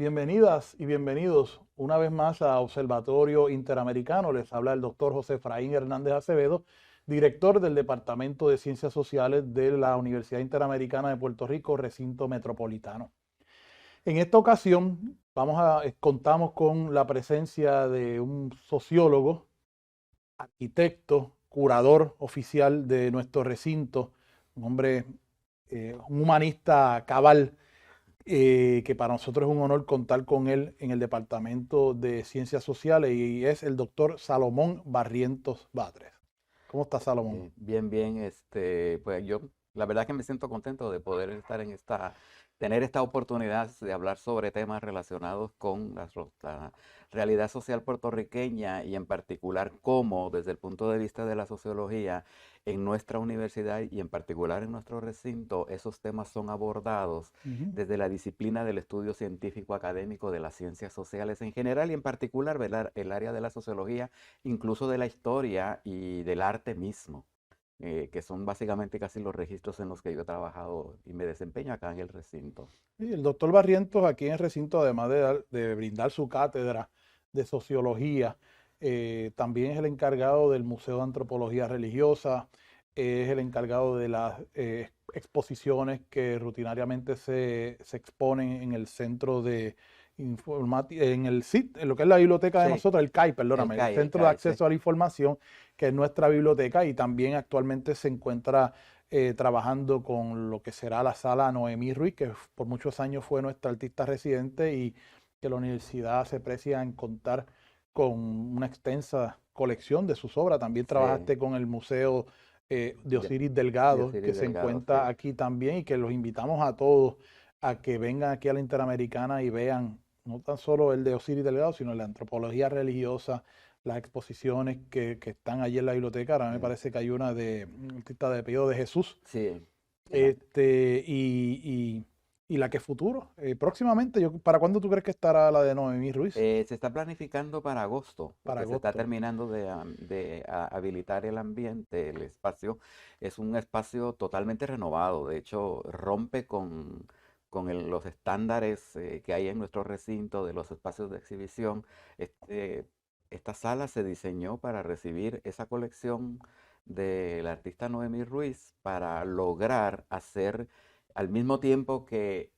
Bienvenidas y bienvenidos una vez más a Observatorio Interamericano. Les habla el doctor José Efraín Hernández Acevedo, director del Departamento de Ciencias Sociales de la Universidad Interamericana de Puerto Rico, recinto metropolitano. En esta ocasión contamos con la presencia de un sociólogo, arquitecto, curador oficial de nuestro recinto, un hombre, un humanista cabal, que para nosotros es un honor contar con él en el Departamento de Ciencias Sociales, y es el doctor Salomón Barrientos Batres. ¿Cómo está, Salomón? Bien, bien, pues yo la verdad que me siento contento de poder estar tener esta oportunidad de hablar sobre temas relacionados con la realidad social puertorriqueña y en particular cómo desde el punto de vista de la sociología en nuestra universidad y en particular en nuestro recinto esos temas son abordados Ujú. desde la disciplina del estudio científico académico de las ciencias sociales en general y en particular, ¿verdad?, el área de la sociología, incluso de la historia y del arte mismo, que son básicamente casi los registros en los que yo he trabajado y me desempeño acá en el recinto. Y el doctor Barrientos aquí en el recinto, además de brindar su cátedra de sociología, también es el encargado del Museo de Antropología Religiosa, es el encargado de las exposiciones que rutinariamente se exponen en el centro de informática, en el CIT, en lo que es la biblioteca de Sí, nosotros, el CAI, el perdóname, el CAI, el Centro de CAI, sí. Acceso a la Información, que es nuestra biblioteca, y también actualmente se encuentra trabajando con lo que será la sala Noemí Ruiz, que por muchos años fue nuestra artista residente, y que la universidad se precia en contar con una extensa colección de sus obras. También Sí, trabajaste con el Museo de de, Osiris de Delgado, que Osiris se Delgado, encuentra sí. aquí también, y que los invitamos a todos a que vengan aquí a la Interamericana y vean no tan solo el de Osiris Delgado, sino la antropología religiosa, las exposiciones que están allí en la biblioteca. Ahora me Sí, parece que hay una de un artista de apellido de Jesús, sí, la- este, y la que es futuro. Próximamente, ¿para cuándo tú crees que estará la de Noemí Ruiz? se está planificando para agosto, Para porque se está agosto. terminando de habilitar el ambiente, el espacio. Es un espacio totalmente renovado, de hecho rompe con los estándares que hay en nuestro recinto de los espacios de exhibición. Este, esta sala se diseñó para recibir esa colección del artista Noemí Ruiz para lograr hacer al mismo tiempo que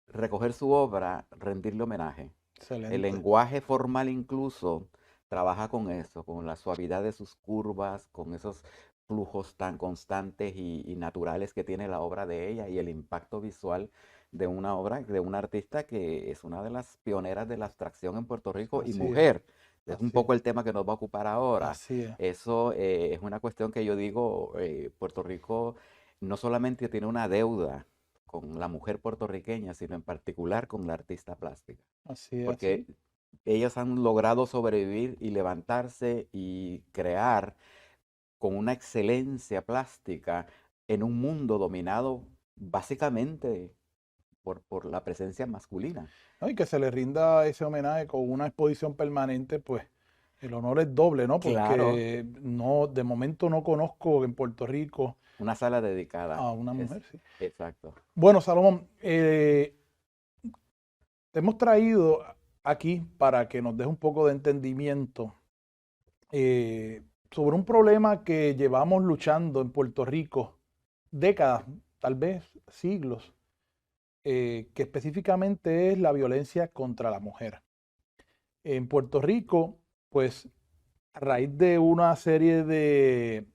recoger su obra, rendirle homenaje. El Excelente. lenguaje formal incluso trabaja con eso, con la suavidad de sus curvas, con esos flujos tan constantes y naturales que tiene la obra de ella y el impacto visual de una obra de una artista que es una de las pioneras de la abstracción en Puerto Rico y Así es, mujer. Es un así es, poco el tema que nos va a ocupar ahora. así es. Eso es una cuestión que yo digo, Puerto Rico no solamente tiene una deuda con la mujer puertorriqueña, sino en particular con la artista plástica, Así es, porque así. ellas han logrado sobrevivir y levantarse y crear con una excelencia plástica en un mundo dominado básicamente por la presencia masculina. ¿No? Y que se le rinda ese homenaje con una exposición permanente, pues el honor es doble, ¿no? Claro, Porque no, de momento no conozco en Puerto Rico una sala dedicada. a una Es mujer, sí. exacto. Bueno, Salomón, te hemos traído aquí para que nos des un poco de entendimiento sobre un problema que llevamos luchando en Puerto Rico décadas, tal vez siglos, que específicamente es la violencia contra la mujer. En Puerto Rico, pues a raíz de una serie de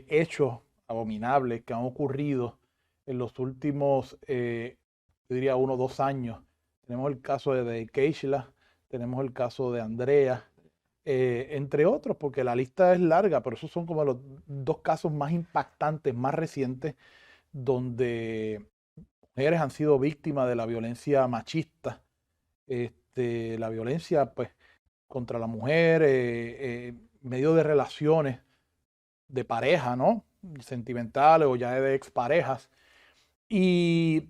hechos abominables que han ocurrido en los últimos, yo diría, 1 o 2 años. Tenemos el caso de Keishla, tenemos el caso de Andrea, entre otros, porque la lista es larga, pero esos son como los dos casos más impactantes, más recientes, donde mujeres han sido víctimas de la violencia machista, la violencia, pues, contra la mujer, medio de relaciones de pareja, ¿no? Sentimentales o ya de exparejas. Y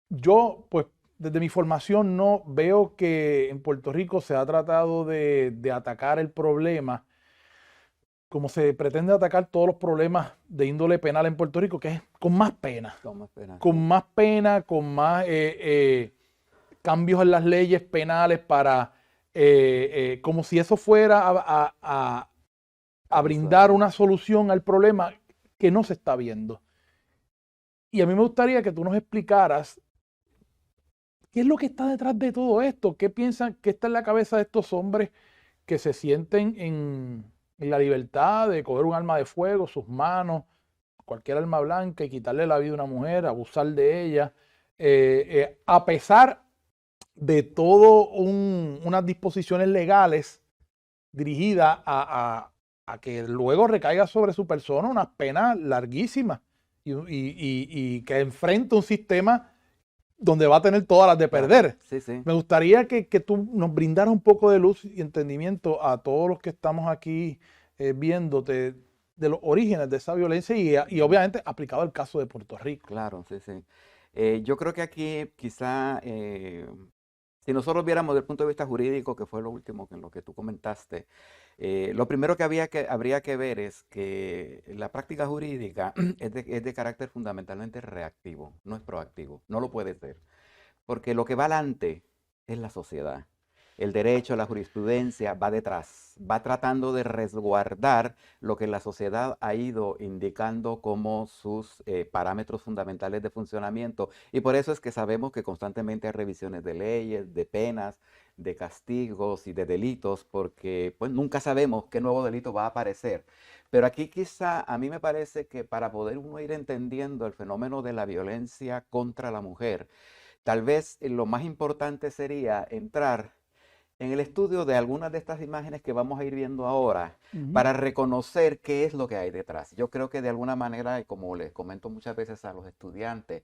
yo, pues, desde mi formación no veo que en Puerto Rico se ha tratado de atacar el problema como se pretende atacar todos los problemas de índole penal en Puerto Rico, que es con más pena, Toma pena, con sí. más pena, con más cambios en las leyes penales para, como si eso fuera a brindar una solución al problema que no se está viendo. Y a mí me gustaría que tú nos explicaras qué es lo que está detrás de todo esto, qué piensan, qué está en la cabeza de estos hombres que se sienten en la libertad de coger un arma de fuego, sus manos, cualquier arma blanca y quitarle la vida a una mujer, abusar de ella, a pesar de todo unas disposiciones legales dirigidas a que luego recaiga sobre su persona unas penas larguísimas y que enfrente un sistema donde va a tener todas las de perder. Sí, sí. Me gustaría que tú nos brindaras un poco de luz y entendimiento a todos los que estamos aquí viéndote de los orígenes de esa violencia y obviamente aplicado al caso de Puerto Rico. Claro, sí, sí. Yo creo que aquí quizá, si nosotros viéramos desde el punto de vista jurídico, que fue lo último en lo que tú comentaste, lo primero que habría que ver es que la práctica jurídica es de carácter fundamentalmente reactivo, no es proactivo, no lo puede ser, porque lo que va adelante es la sociedad. El derecho, la jurisprudencia va detrás, va tratando de resguardar lo que la sociedad ha ido indicando como sus parámetros fundamentales de funcionamiento. Y por eso es que sabemos que constantemente hay revisiones de leyes, de penas, de castigos y de delitos, porque pues nunca sabemos qué nuevo delito va a aparecer. Pero aquí quizá a mí me parece que para poder uno ir entendiendo el fenómeno de la violencia contra la mujer, tal vez lo más importante sería entrar en el estudio de algunas de estas imágenes que vamos a ir viendo ahora para reconocer qué es lo que hay detrás. Yo creo que de alguna manera, y como les comento muchas veces a los estudiantes,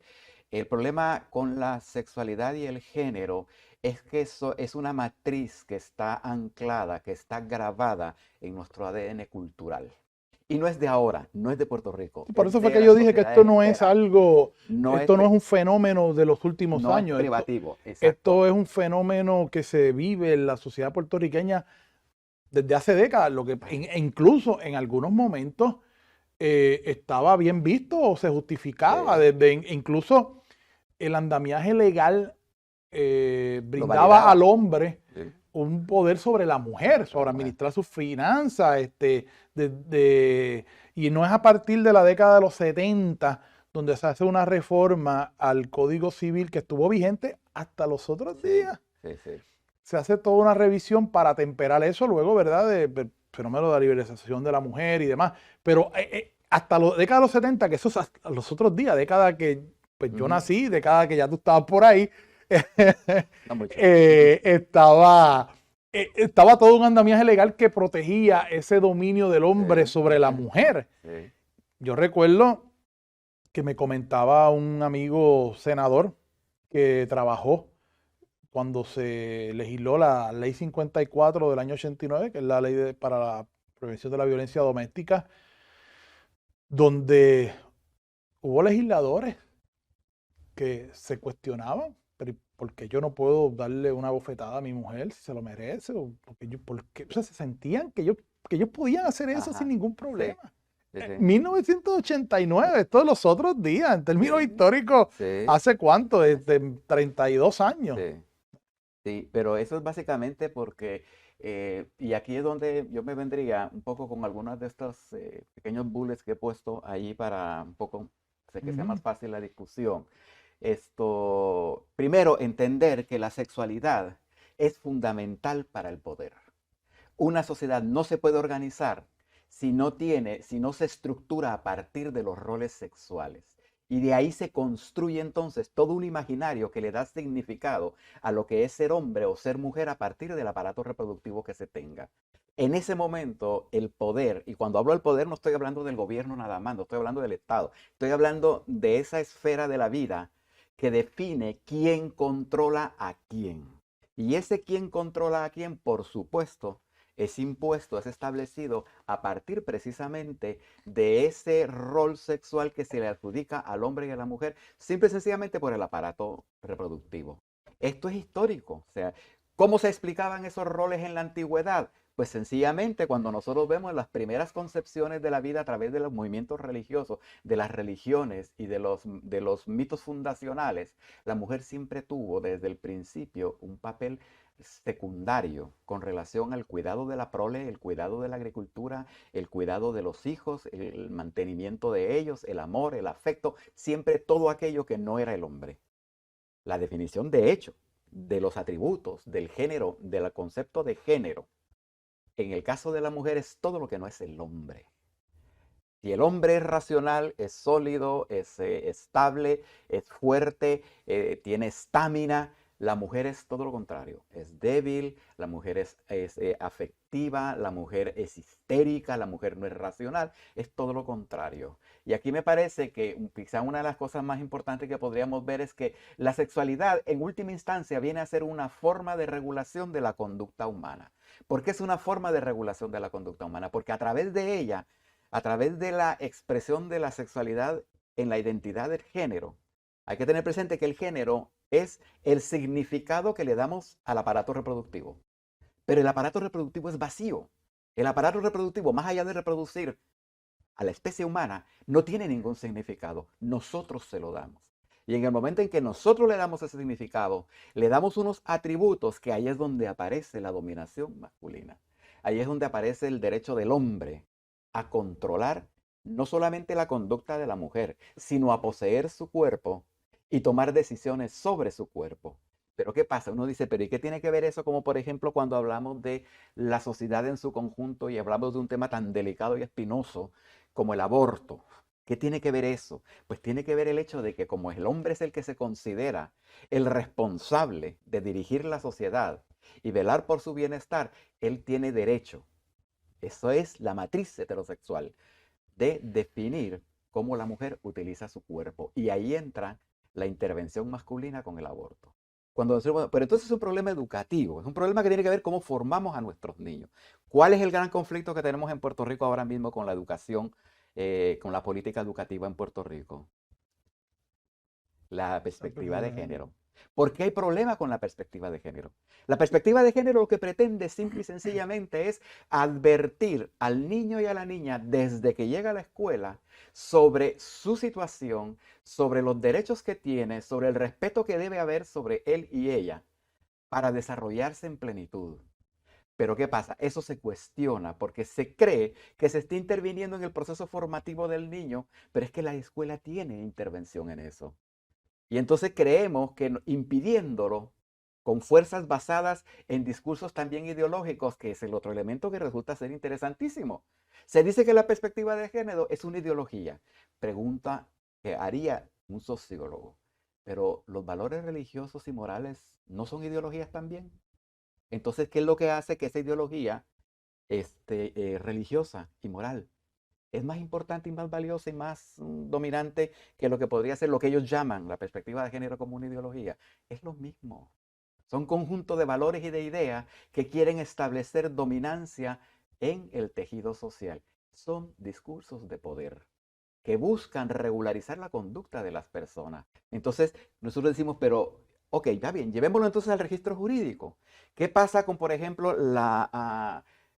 el problema con la sexualidad y el género es que eso es una matriz que está anclada, que está grabada en nuestro ADN cultural. Y no es de ahora, no es de Puerto Rico. Por Es eso fue de que la yo dije que sociedad esto no es entera. algo, No es, esto no es un fenómeno de los últimos no es años. privativo, Esto exacto. es un fenómeno que se vive en la sociedad puertorriqueña desde hace décadas, incluso en algunos momentos estaba bien visto o se justificaba, Sí, incluso el andamiaje legal lo brindaba al validaba. hombre Sí, un poder sobre la mujer, sobre sobre la mujer. administrar sus finanzas, y no es a partir de la década de los 70 donde se hace una reforma al Código Civil que estuvo vigente hasta los otros Sí, días. sí, sí. Se hace toda una revisión para temperar eso luego, ¿verdad? Del fenómeno de la liberalización de la mujer y demás. Pero hasta la década de los 70, que eso es hasta los otros días, década que pues, yo Ujú. nací, década que ya tú estabas por ahí, No mucho. estaba todo un andamiaje legal que protegía ese dominio del Sí, hombre sobre la mujer. sí. Yo recuerdo que me comentaba un amigo senador que trabajó cuando se legisló la ley 54 del año 89, que es la ley para la prevención de la violencia doméstica, donde hubo legisladores que se cuestionaban, pero ¿por qué yo no puedo darle una bofetada a mi mujer si se lo merece? O o sea, se sentían que ellos podían hacer eso sin Ajá. ningún Sí, problema. sí, sí. 1989, esto de los otros días, en términos Sí, históricos, sí, ¿hace cuánto? Desde 32 años. sí. Sí, pero eso es básicamente porque, y aquí es donde yo me vendría un poco con algunos de estos pequeños bullets que he puesto ahí para un poco, sé que sea Ujú. más fácil la discusión. Esto, primero, entender que la sexualidad es fundamental para el poder. Una sociedad no se puede organizar si no tiene, si no se estructura a partir de los roles sexuales. Y de ahí se construye entonces todo un imaginario que le da significado a lo que es ser hombre o ser mujer a partir del aparato reproductivo que se tenga. En ese momento, el poder, y cuando hablo del poder no estoy hablando del gobierno nada más, no estoy hablando del Estado, estoy hablando de esa esfera de la vida que define quién controla a quién. Y ese quién controla a quién, por supuesto, es impuesto, es establecido a partir precisamente de ese rol sexual que se le adjudica al hombre y a la mujer, simple y sencillamente por el aparato reproductivo. Esto es histórico, o sea, ¿cómo se explicaban esos roles en la antigüedad? Pues sencillamente cuando nosotros vemos las primeras concepciones de la vida a través de los movimientos religiosos, de las religiones y de los mitos fundacionales, la mujer siempre tuvo desde el principio un papel secundario con relación al cuidado de la prole, el cuidado de la agricultura, el cuidado de los hijos, el mantenimiento de ellos, el amor, el afecto, siempre todo aquello que no era el hombre. La definición de hecho de los atributos, del género, del concepto de género, en el caso de la mujer es todo lo que no es el hombre. Si el hombre es racional, es sólido, es estable, es fuerte, tiene estamina, la mujer es todo lo contrario. Es débil, la mujer es afectiva, la mujer es histérica, la mujer no es racional, es todo lo contrario. Y aquí me parece que quizá una de las cosas más importantes que podríamos ver es que la sexualidad en última instancia viene a ser una forma de regulación de la conducta humana. ¿Por qué es una forma de regulación de la conducta humana? Porque a través de ella, a través de la expresión de la sexualidad en la identidad del género, hay que tener presente que el género es el significado que le damos al aparato reproductivo. Pero el aparato reproductivo es vacío. El aparato reproductivo, más allá de reproducir a la especie humana, no tiene ningún significado. Nosotros se lo damos. Y en el momento en que nosotros le damos ese significado, le damos unos atributos que ahí es donde aparece la dominación masculina. Ahí es donde aparece el derecho del hombre a controlar no solamente la conducta de la mujer, sino a poseer su cuerpo y tomar decisiones sobre su cuerpo. Pero ¿qué pasa? Uno dice, pero ¿y qué tiene que ver eso? Como por ejemplo cuando hablamos de la sociedad en su conjunto y hablamos de un tema tan delicado y espinoso como el aborto. ¿Qué tiene que ver eso? Pues tiene que ver el hecho de que como el hombre es el que se considera el responsable de dirigir la sociedad y velar por su bienestar, él tiene derecho. Eso es la matriz heterosexual de definir cómo la mujer utiliza su cuerpo. Y ahí entra la intervención masculina con el aborto. Cuando decimos, pero entonces es un problema educativo, es un problema que tiene que ver cómo formamos a nuestros niños. ¿Cuál es el gran conflicto que tenemos en Puerto Rico ahora mismo con la educación, con la política educativa en Puerto Rico? La perspectiva de género. ¿Por qué hay problema con la perspectiva de género? La perspectiva de género lo que pretende simple y sencillamente es advertir al niño y a la niña desde que llega a la escuela sobre su situación, sobre los derechos que tiene, sobre el respeto que debe haber sobre él y ella para desarrollarse en plenitud. Pero ¿qué pasa? Eso se cuestiona porque se cree que se está interviniendo en el proceso formativo del niño, pero es que la escuela tiene intervención en eso. Y entonces creemos que impidiéndolo con fuerzas basadas en discursos también ideológicos, que es el otro elemento que resulta ser interesantísimo. Se dice que la perspectiva de género es una ideología. Pregunta que haría un sociólogo. Pero los valores religiosos y morales no son ideologías también. Entonces, ¿qué es lo que hace que esa ideología religiosa y moral es más importante y más valiosa y más dominante que lo que podría ser lo que ellos llaman la perspectiva de género como una ideología? Es lo mismo. Son conjuntos de valores y de ideas que quieren establecer dominancia en el tejido social. Son discursos de poder que buscan regularizar la conducta de las personas. Entonces, nosotros decimos, pero, ok, está bien, llevémoslo entonces al registro jurídico. ¿Qué pasa con, por ejemplo,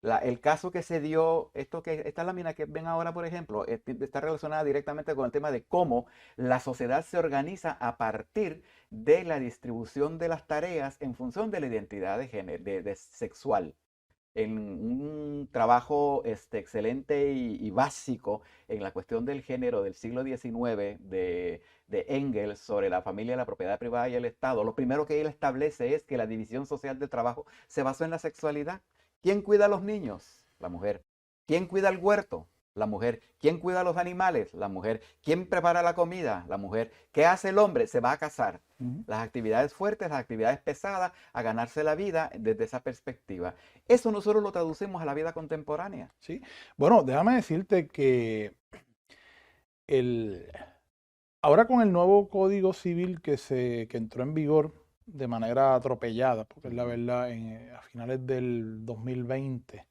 el caso que se dio, esta lámina que ven ahora, por ejemplo, está relacionada directamente con el tema de cómo la sociedad se organiza a partir de la distribución de las tareas en función de la identidad de género, de sexual? En un trabajo excelente y básico en la cuestión del género del siglo XIX de Engels sobre la familia, la propiedad privada y el Estado, lo primero que él establece es que la división social del trabajo se basó en la sexualidad. ¿Quién cuida a los niños? La mujer. ¿Quién cuida el huerto? La mujer. ¿Quién cuida a los animales? La mujer. ¿Quién prepara la comida? La mujer. ¿Qué hace el hombre? Se va a casar. Las actividades fuertes, las actividades pesadas, a ganarse la vida desde esa perspectiva. Eso nosotros lo traducimos a la vida contemporánea. Sí. Bueno, déjame decirte que ahora con el nuevo Código Civil que entró en vigor de manera atropellada, porque es la verdad, a finales del 2020,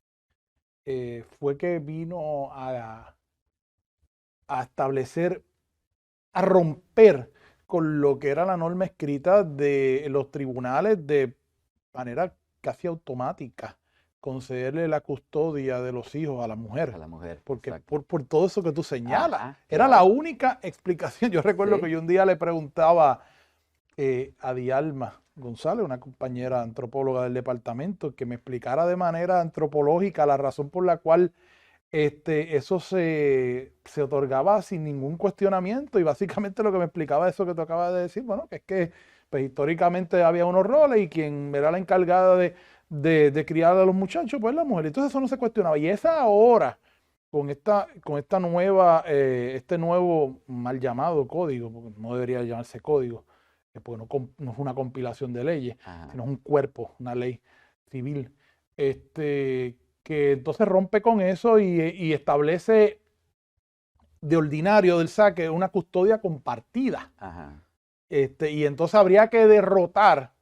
fue que vino a establecer, a romper con lo que era la norma escrita de los tribunales de manera casi automática. concederle la custodia de los hijos a la A mujer. la mujer, Porque exacto. por todo eso que tú señalas, Ajá, era la claro. única explicación. Yo recuerdo que Sí, yo un día le preguntaba a Dialma González, una compañera antropóloga del departamento, que me explicara de manera antropológica la razón por la cual eso se otorgaba sin ningún cuestionamiento, y básicamente lo que me explicaba eso que tú acabas de decir, bueno, que es que pues, históricamente había unos roles y quien era la encargada de criar a los muchachos, pues la mujer. Entonces eso no se cuestionaba. Y esa ahora, con esta nueva, este nuevo mal llamado código, porque no debería llamarse código, porque no es una compilación de leyes, ajá, sino es un cuerpo, una ley civil, que entonces rompe con eso y establece de ordinario del saque una custodia compartida. ajá. Y entonces habría que derrotar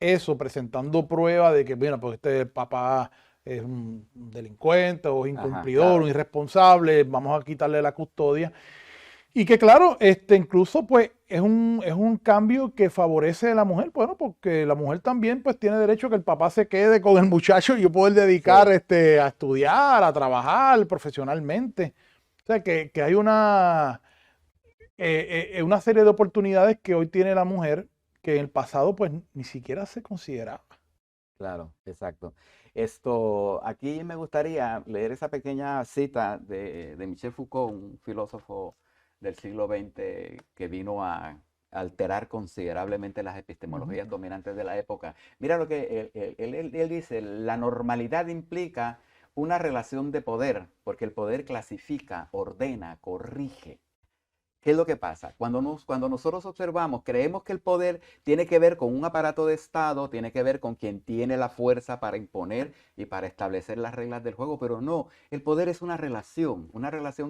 eso presentando pruebas de que, mira, pues este papá es un delincuente o es Ajá, incumplidor, un claro. irresponsable, vamos a quitarle la custodia. Y que claro, incluso pues es un cambio que favorece a la mujer, bueno, porque la mujer también pues tiene derecho a que el papá se quede con el muchacho y yo poder dedicar Sí, a estudiar, a trabajar profesionalmente. O sea, que hay una serie de oportunidades que hoy tiene la mujer que en el pasado pues ni siquiera se consideraba. claro, exacto. Esto, aquí me gustaría leer esa pequeña cita de Michel Foucault, un filósofo del siglo XX que vino a alterar considerablemente las Ujú, epistemologías dominantes de la época. Mira lo que él dice, la normalidad implica una relación de poder, porque el poder clasifica, ordena, corrige. ¿Qué es lo que pasa? Cuando nosotros observamos, creemos que el poder tiene que ver con un aparato de Estado, tiene que ver con quien tiene la fuerza para imponer y para establecer las reglas del juego, pero no, el poder es una relación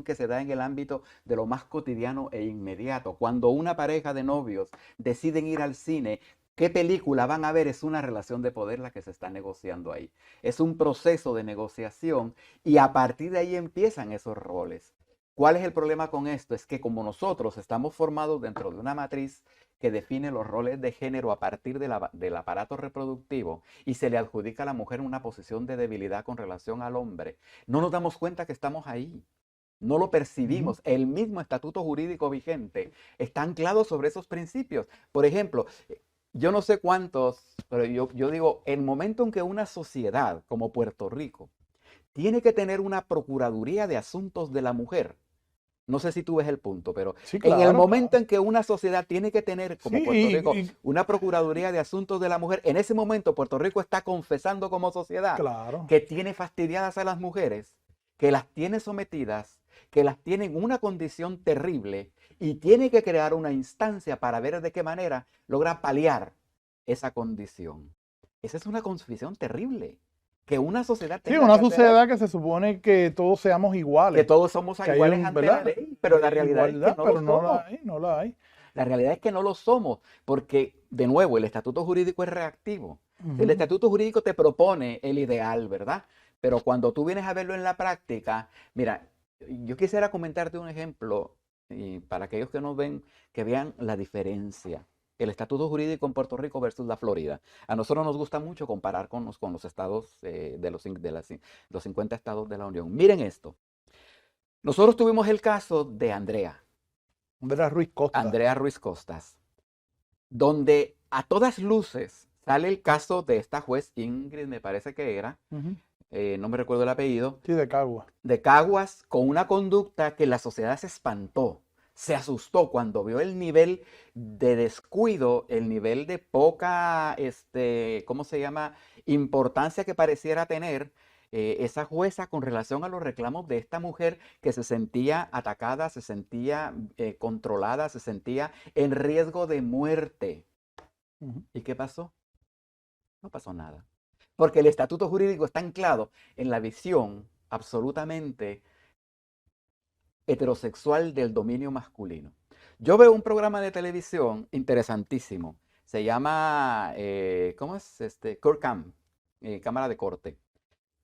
que se da en el ámbito de lo más cotidiano e inmediato. Cuando una pareja de novios deciden ir al cine, ¿qué película van a ver? Es una relación de poder la que se está negociando ahí. Es un proceso de negociación y a partir de ahí empiezan esos roles. ¿Cuál es el problema con esto? Es que como nosotros estamos formados dentro de una matriz que define los roles de género a partir del aparato reproductivo y se le adjudica a la mujer una posición de debilidad con relación al hombre, no nos damos cuenta que estamos ahí. No lo ujú. percibimos. El mismo estatuto jurídico vigente está anclado sobre esos principios. Por ejemplo, yo no sé cuántos, pero yo digo, el momento en que una sociedad como Puerto Rico tiene que tener una Procuraduría de Asuntos de la Mujer. No sé si tú ves el punto, pero Sí, en el claro, momento claro. en que una sociedad tiene que tener, Sí, como Puerto Rico, y una Procuraduría de Asuntos de la Mujer, en ese momento Puerto Rico está confesando como sociedad claro. que tiene fastidiadas a las mujeres, que las tiene sometidas, que las tiene en una condición terrible y tiene que crear una instancia para ver de qué manera logra paliar esa condición. Esa es una confusión terrible. Que una sociedad Sí, tenga una que hacer sociedad que eso, se supone que todos seamos que iguales, todos somos que hay iguales un, ante la ¿verdad? ley, pero la realidad es que Igualdad, no lo pero no la somos. hay, no la hay. La realidad es que no lo somos, porque, de nuevo, el estatuto jurídico es reactivo. El Ujú. estatuto jurídico te propone el ideal, ¿verdad? Pero cuando tú vienes a verlo en la práctica, mira, yo quisiera comentarte un ejemplo y para aquellos que nos ven, que vean la diferencia. El estatuto jurídico en Puerto Rico versus la Florida. A nosotros nos gusta mucho comparar con los estados los 50 estados de la Unión. Miren esto. Nosotros tuvimos el caso de Vera Ruiz Costa. Andrea Ruiz Costas, donde a todas luces sale el caso de esta juez Ingrid, me parece que era, Ujú. no me recuerdo el apellido, Sí, de Cagua. de Caguas, con una conducta que la sociedad se espantó, se asustó cuando vio el nivel de descuido, el nivel de poca, ¿cómo se llama?, importancia que pareciera tener esa jueza con relación a los reclamos de esta mujer que se sentía atacada, se sentía controlada, se sentía en riesgo de muerte. Ujú. ¿Y qué pasó? No pasó nada. Porque el estatuto jurídico está anclado en la visión absolutamente heterosexual del dominio masculino. Yo veo un programa de televisión interesantísimo. Se llama, ¿cómo es? Court Cam, Cámara de Corte.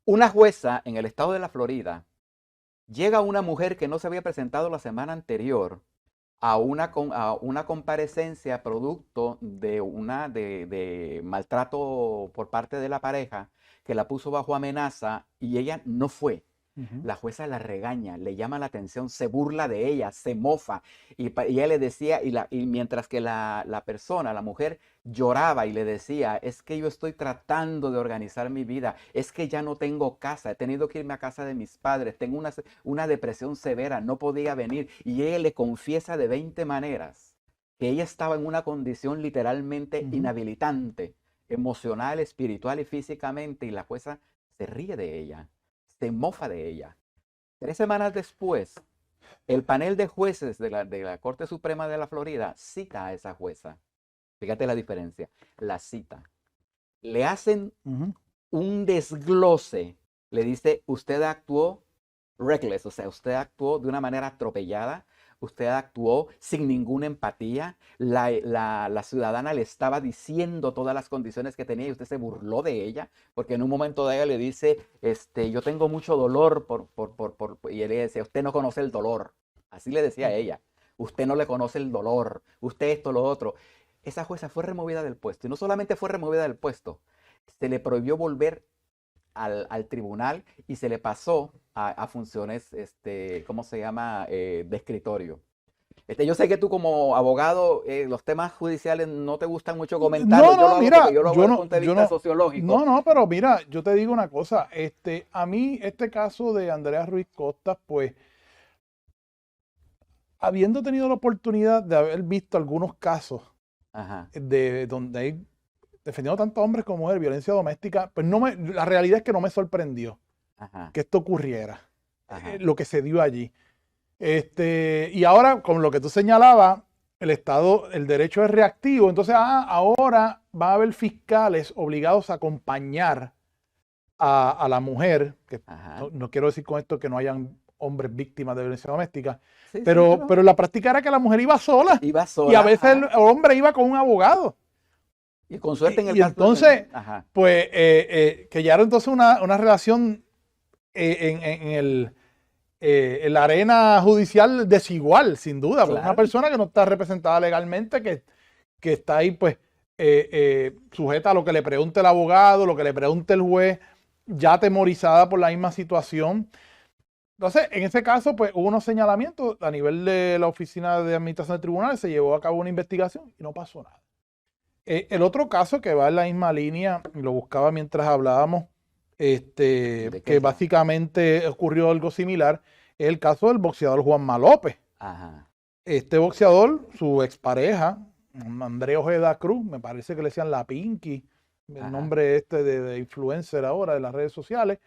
Una jueza en el estado de la Florida llega una mujer que no se había presentado la semana anterior a una comparecencia producto de maltrato por parte de la pareja, que la puso bajo amenaza y ella no fue. Ujú. La jueza la regaña, le llama la atención, se burla de ella, se mofa. Y ella le decía, y mientras que la persona, la mujer, lloraba y le decía, es que yo estoy tratando de organizar mi vida, es que ya no tengo casa, he tenido que irme a casa de mis padres, tengo una depresión severa, no podía venir. Y ella le confiesa de 20 maneras que ella estaba en una condición literalmente Ujú. inhabilitante, emocional, espiritual y físicamente, y la jueza se ríe de ella, se mofa de ella. 3 semanas después, el panel de jueces de la Corte Suprema de la Florida cita a esa jueza. Fíjate la diferencia. La cita. Le hacen Ujú. un desglose. Le dice, usted actuó reckless, o sea, usted actuó de una manera atropellada, usted actuó sin ninguna empatía, la ciudadana le estaba diciendo todas las condiciones que tenía y usted se burló de ella, porque en un momento de ella le dice, yo tengo mucho dolor y él le decía, usted no conoce el dolor, así le decía a ella, usted no le conoce el dolor, usted esto, lo otro. Esa jueza fue removida del puesto y no solamente fue removida del puesto, se le prohibió volver al tribunal y se le pasó a funciones, ¿cómo se llama? De escritorio. Yo sé que tú como abogado, los temas judiciales no te gustan mucho No, comentarlos. Yo no, lo hago porque mira, yo lo hago desde el punto de vista sociológico. no, pero mira, yo te digo una cosa, a mí este caso de Andrea Ruiz Costas, pues, habiendo tenido la oportunidad de haber visto algunos casos Ajá, de donde hay defendiendo tanto a hombres como mujeres, violencia doméstica, pues la realidad es que no me sorprendió ajá, que esto ocurriera, ajá, lo que se dio allí. Y ahora, con lo que tú señalabas, el derecho es reactivo, entonces ahora va a haber fiscales obligados a acompañar a la mujer, que ajá. no quiero decir con esto que no hayan hombres víctimas de violencia doméstica, Sí, sí, pero pero la práctica era que la mujer iba sola iba y a sola, veces el ajá. hombre iba con un abogado. Y con suerte en el Y caso entonces, ajá, pues, que ya era entonces una relación en la arena judicial desigual, sin duda, porque una claro, persona que no está representada legalmente, que está ahí, pues, sujeta a lo que le pregunte el abogado, lo que le pregunte el juez, ya atemorizada por la misma situación. Entonces, en ese caso, pues, hubo unos señalamientos a nivel de la Oficina de Administración de Tribunales, se llevó a cabo una investigación y no pasó nada. El otro caso que va en la misma línea, y lo buscaba mientras hablábamos, ¿de qué que es la? básicamente ocurrió algo similar, es el caso del boxeador Juanma López. Ajá, Este boxeador, su expareja, Andrea Ojeda Cruz, me parece que le decían la Pinky, el ajá, nombre de influencer ahora de las redes sociales,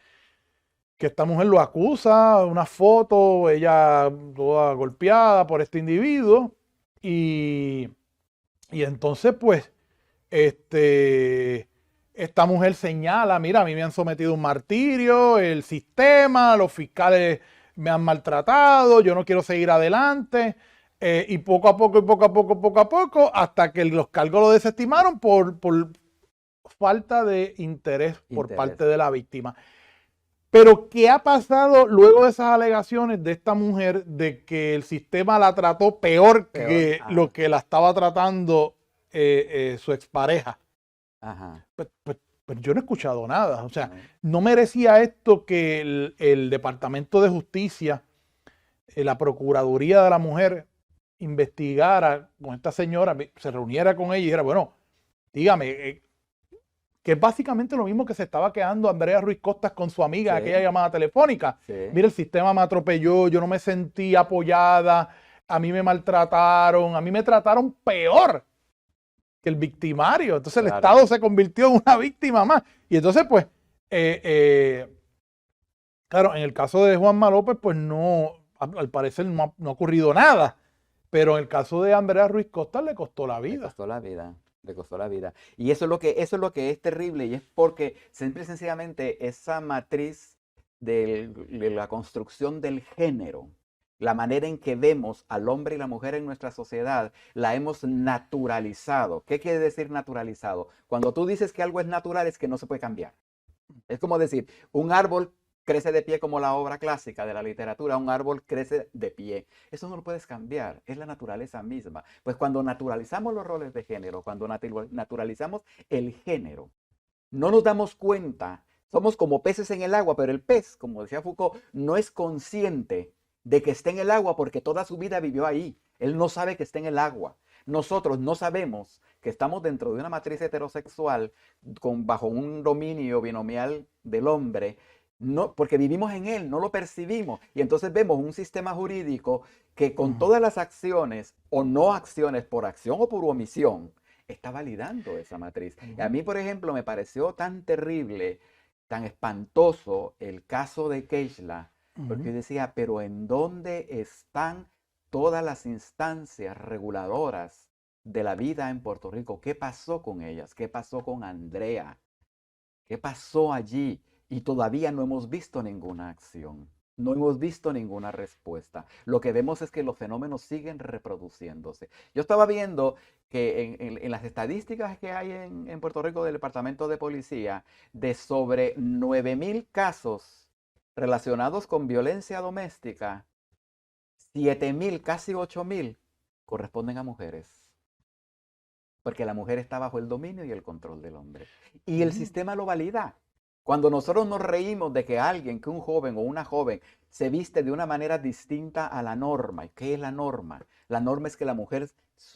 que esta mujer lo acusa, una foto, ella toda golpeada por este individuo, y, y entonces pues esta mujer señala, mira, a mí me han sometido a un martirio, el sistema, los fiscales me han maltratado, yo no quiero seguir adelante. Y poco a poco, y poco a poco, hasta que los cargos lo desestimaron por falta de interés por interés. parte de la víctima. Pero, ¿qué ha pasado luego de esas alegaciones de esta mujer de que el sistema la trató peor Peor, que lo ajá, que la estaba tratando su expareja? ajá, Pues yo no he escuchado nada. O sea, no, no merecía esto que el Departamento de Justicia, la Procuraduría de la Mujer, investigara con esta señora, se reuniera con ella y dijera, bueno, dígame, que es básicamente lo mismo que se estaba quedando Andrea Ruiz Costas con su amiga en aquella sí, llamada telefónica. sí, Mira, el sistema me atropelló, yo no me sentí apoyada, a mí me maltrataron, a mí me trataron peor que el victimario. Entonces el claro. Estado se convirtió en una víctima más. Y entonces, pues, eh, eh, claro, en el caso de Juanma López, pues no, al parecer no ha ocurrido nada. Pero en el caso de Andrea Ruiz Costa le costó la Le vida. costó la vida, le costó la vida. Y eso es lo que es terrible y es porque simple y sencillamente esa matriz de la construcción del género, la manera en que vemos al hombre y la mujer en nuestra sociedad, la hemos naturalizado. ¿Qué quiere decir naturalizado? Cuando tú dices que algo es natural es que no se puede cambiar. Es como decir, un árbol crece de pie como la obra clásica de la literatura, un árbol crece de pie. Eso no lo puedes cambiar, es la naturaleza misma. Pues cuando naturalizamos los roles de género, cuando naturalizamos el género, no nos damos cuenta Somos como peces en el agua, pero el pez, como decía Foucault, no es consciente de que está en el agua porque toda su vida vivió ahí. Él no sabe que está en el agua. Nosotros no sabemos que estamos dentro de una matriz heterosexual bajo un dominio binomial del hombre, no, porque vivimos en él, no lo percibimos. Y entonces vemos un sistema jurídico que con Ujú, todas las acciones o no acciones, por acción o por omisión, está validando esa matriz. Y a ujú, mí, por ejemplo, me pareció tan terrible, tan espantoso el caso de Keishla, porque ujú. yo decía, pero ¿en dónde están todas las instancias reguladoras de la vida en Puerto Rico? ¿Qué pasó con ellas? ¿Qué pasó con Andrea? ¿Qué pasó allí? Y todavía no hemos visto ninguna acción. No hemos visto ninguna respuesta. Lo que vemos es que los fenómenos siguen reproduciéndose. Yo estaba viendo que en las estadísticas que hay en Puerto Rico del Departamento de Policía, de sobre 9.000 casos relacionados con violencia doméstica, 7.000, casi 8.000, corresponden a mujeres. Porque la mujer está bajo el dominio y el control del hombre. Y el Mm. sistema lo valida. Cuando nosotros nos reímos de que alguien, que un joven o una joven se viste de una manera distinta a la norma. ¿Y qué es la norma? La norma es que la mujer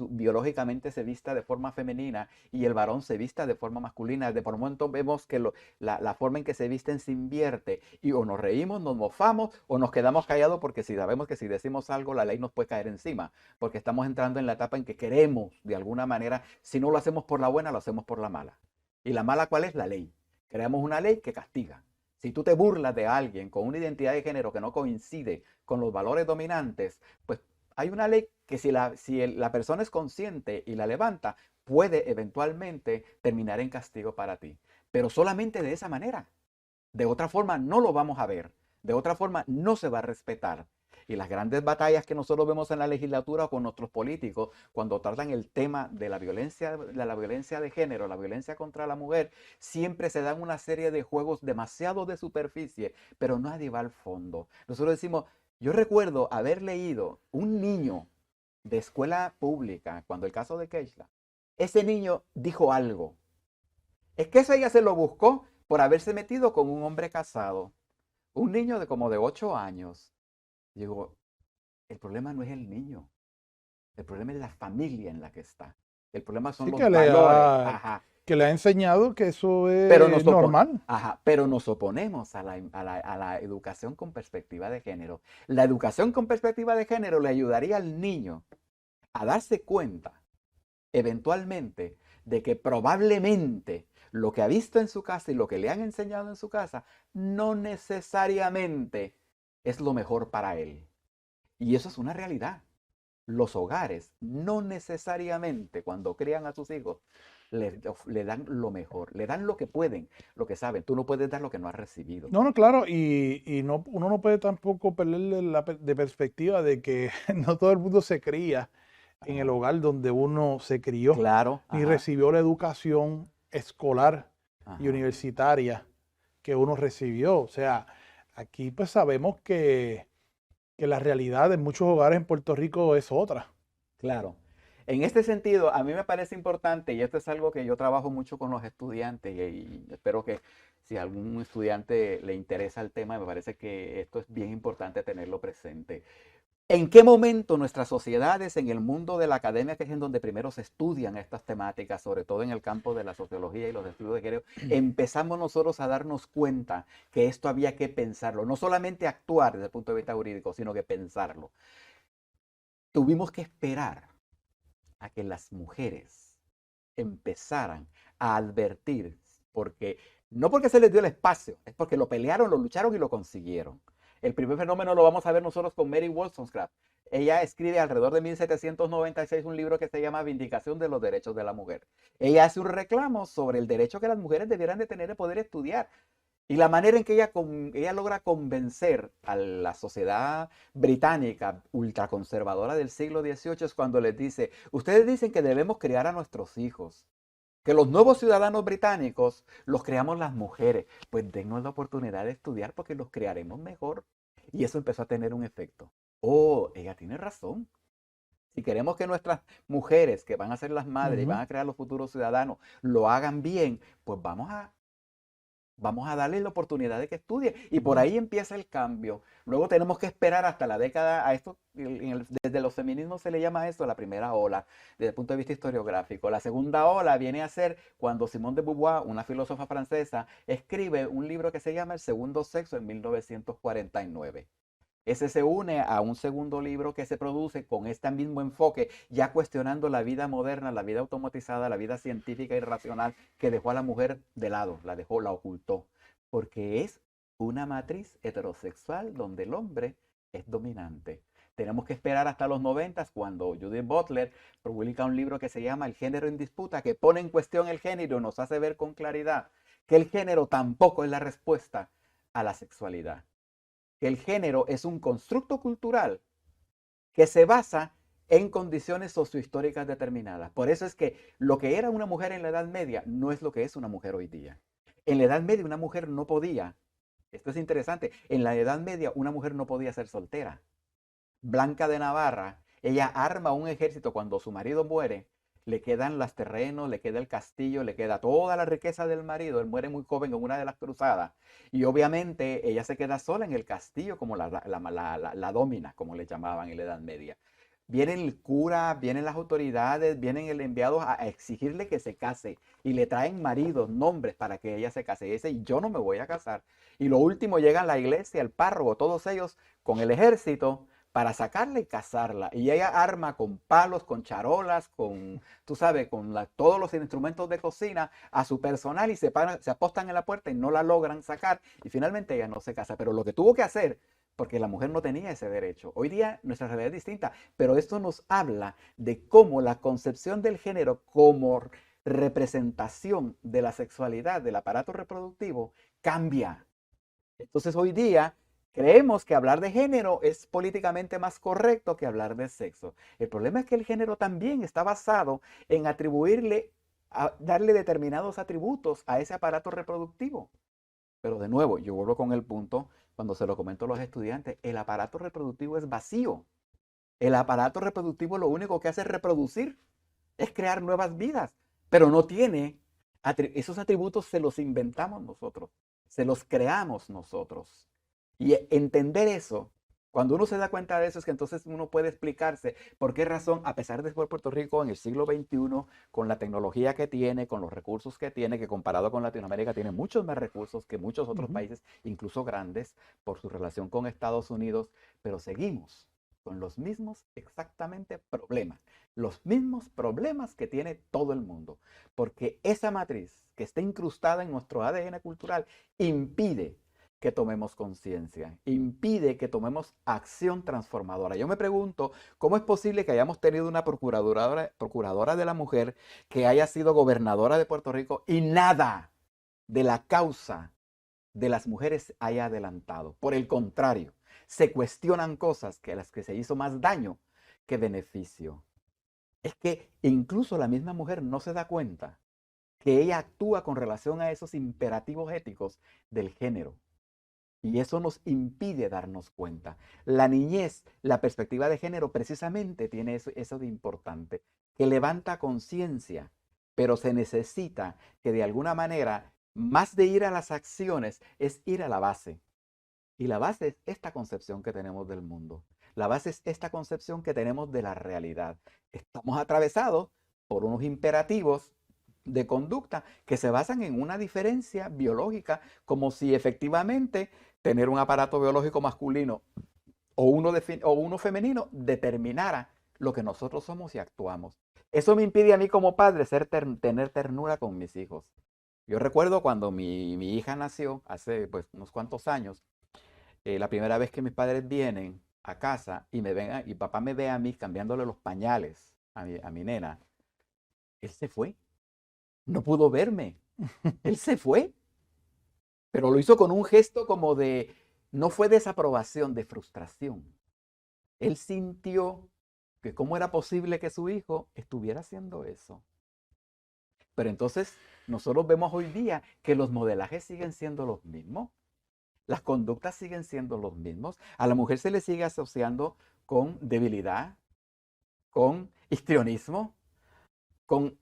biológicamente se vista de forma femenina y el varón se vista de forma masculina. De por momento vemos que la forma en que se visten se invierte y o nos reímos, nos mofamos o nos quedamos callados porque si sabemos que si decimos algo la ley nos puede caer encima, porque estamos entrando en la etapa en que queremos de alguna manera, si no lo hacemos por la buena, lo hacemos por la mala. ¿Y la mala cuál es? La ley. Creamos una ley que castiga. Si tú te burlas de alguien con una identidad de género que no coincide con los valores dominantes, pues hay una ley que si la persona es consciente y la levanta, puede eventualmente terminar en castigo para ti. Pero solamente de esa manera. De otra forma no lo vamos a ver. De otra forma no se va a respetar. Y las grandes batallas que nosotros vemos en la legislatura con nuestros políticos cuando tratan el tema de la violencia de género, la violencia contra la mujer, siempre se dan una serie de juegos demasiado de superficie, pero nadie va al fondo. Nosotros decimos, yo recuerdo haber leído un niño de escuela pública, cuando el caso de Keishla, ese niño dijo algo. Es que eso ella se lo buscó por haberse metido con un hombre casado. Un niño de como de 8 años. Digo, el problema no es el niño. El problema es la familia en la que está. El problema son Sí, los valores. Ajá. que le ha enseñado que eso Pero es nos, opo- normal. Ajá, pero nos oponemos a la educación con perspectiva de género. La educación con perspectiva de género le ayudaría al niño a darse cuenta eventualmente de que probablemente lo que ha visto en su casa y lo que le han enseñado en su casa no necesariamente es lo mejor para él. Y eso es una realidad. Los hogares no necesariamente cuando crían a sus hijos le dan lo mejor, le dan lo que pueden, lo que saben. Tú no puedes dar lo que no has recibido. No, no, claro, y no, uno no puede tampoco perderle de perspectiva de que no todo el mundo se cría en el Ajá. hogar donde uno se crió, Claro, ni ajá, recibió la educación escolar y ajá. universitaria que uno recibió. O sea, aquí pues sabemos que la realidad en muchos hogares en Puerto Rico es otra. Claro. En este sentido, a mí me parece importante, y esto es algo que yo trabajo mucho con los estudiantes, y espero que si a algún estudiante le interesa el tema, me parece que esto es bien importante tenerlo presente. ¿En qué momento nuestras sociedades, en el mundo de la academia, que es en donde primero se estudian estas temáticas, sobre todo en el campo de la sociología y los estudios de género, empezamos nosotros a darnos cuenta que esto había que pensarlo, no solamente actuar desde el punto de vista jurídico, sino que pensarlo? Tuvimos que esperar a que las mujeres empezaran a advertir, porque no porque se les dio el espacio, es porque lo pelearon, lo lucharon y lo consiguieron. El primer fenómeno lo vamos a ver nosotros con Mary Wollstonecraft. Ella escribe alrededor de 1796 un libro que se llama Vindicación de los Derechos de la Mujer. Ella hace un reclamo sobre el derecho que las mujeres debieran de tener de poder estudiar. Y la manera en que ella logra convencer a la sociedad británica ultraconservadora del siglo XVIII es cuando les dice, ustedes dicen que debemos criar a nuestros hijos, que los nuevos ciudadanos británicos los creamos las mujeres, pues dennos la oportunidad de estudiar porque los crearemos mejor. Y eso empezó a tener un efecto. Oh, ella tiene razón. Si queremos que nuestras mujeres, que van a ser las madres y van Ujú. a crear los futuros ciudadanos, lo hagan bien, pues vamos a Vamos a darle la oportunidad de que estudie. Y por ahí empieza el cambio. Luego tenemos que esperar hasta la década, a esto, desde los feminismos se le llama esto la primera ola, desde el punto de vista historiográfico. La segunda ola viene a ser cuando Simone de Beauvoir, una filósofa francesa, escribe un libro que se llama El segundo sexo en 1949. Ese se une a un segundo libro que se produce con este mismo enfoque, ya cuestionando la vida moderna, la vida automatizada, la vida científica y racional, que dejó a la mujer de lado, la dejó, la ocultó, porque es una matriz heterosexual donde el hombre es dominante. Tenemos que esperar hasta los 90 cuando Judith Butler publica un libro que se llama El género en disputa, que pone en cuestión el género y nos hace ver con claridad que el género tampoco es la respuesta a la sexualidad, que el género es un constructo cultural que se basa en condiciones sociohistóricas determinadas. Por eso es que lo que era una mujer en la Edad Media no es lo que es una mujer hoy día. En la Edad Media una mujer no podía, esto es interesante, en la Edad Media una mujer no podía ser soltera. Blanca de Navarra, ella arma un ejército cuando su marido muere, le quedan los terrenos, le queda el castillo, le queda toda la riqueza del marido, él muere muy joven en una de las cruzadas, y obviamente ella se queda sola en el castillo como la domina, como le llamaban en la Edad Media. Viene el cura, vienen las autoridades, vienen el enviado a exigirle que se case y le traen maridos, nombres para que ella se case. Y dice, yo no me voy a casar. Y lo último llegan la iglesia, el párroco, todos ellos con el ejército para sacarla y casarla. Y ella arma con palos, con charolas, con, tú sabes, con todos los instrumentos de cocina a su personal y se apostan en la puerta y no la logran sacar. Y finalmente ella no se casa. Pero lo que tuvo que hacer, porque la mujer no tenía ese derecho. Hoy día nuestra realidad es distinta, pero esto nos habla de cómo la concepción del género como representación de la sexualidad, del aparato reproductivo, cambia. Entonces hoy día creemos que hablar de género es políticamente más correcto que hablar de sexo. El problema es que el género también está basado en atribuirle, darle determinados atributos a ese aparato reproductivo. Pero de nuevo, yo vuelvo con el punto cuando se lo comento a los estudiantes, el aparato reproductivo es vacío. El aparato reproductivo lo único que hace es reproducir, es crear nuevas vidas, pero no tiene, esos atributos se los inventamos nosotros, se los creamos nosotros. Y entender eso, cuando uno se da cuenta de eso, es que entonces uno puede explicarse por qué razón, a pesar de ser Puerto Rico en el siglo XXI, con la tecnología que tiene, con los recursos que tiene, que comparado con Latinoamérica tiene muchos más recursos que muchos otros países, incluso grandes, por su relación con Estados Unidos, pero seguimos con los mismos exactamente problemas, los mismos problemas que tiene todo el mundo, porque esa matriz que está incrustada en nuestro ADN cultural impide que tomemos conciencia, impide que tomemos acción transformadora. Yo me pregunto, ¿cómo es posible que hayamos tenido una procuradora de la mujer que haya sido gobernadora de Puerto Rico y nada de la causa de las mujeres haya adelantado? Por el contrario, se cuestionan cosas que a las que se hizo más daño que beneficio. Es que incluso la misma mujer no se da cuenta que ella actúa con relación a esos imperativos éticos del género. Y eso nos impide darnos cuenta. La niñez, la perspectiva de género, precisamente tiene eso de importante, que levanta conciencia, pero se necesita que de alguna manera, más de ir a las acciones, es ir a la base. Y la base es esta concepción que tenemos del mundo. La base es esta concepción que tenemos de la realidad. Estamos atravesados por unos imperativos de conducta que se basan en una diferencia biológica, como si efectivamente tener un aparato biológico masculino o uno femenino determinara lo que nosotros somos y actuamos. Eso me impide a mí como padre tener ternura con mis hijos. Yo recuerdo cuando mi hija nació, hace pues unos cuantos años, la primera vez que mis padres vienen a casa y me ven y papá me ve a mí cambiándole los pañales a mi nena, él se fue. No pudo verme. Él se fue. Pero lo hizo con un gesto como de, no fue desaprobación, de frustración. Él sintió que cómo era posible que su hijo estuviera haciendo eso. Pero entonces nosotros vemos hoy día que los modelajes siguen siendo los mismos. Las conductas siguen siendo los mismos. A la mujer se le sigue asociando con debilidad, con histrionismo, con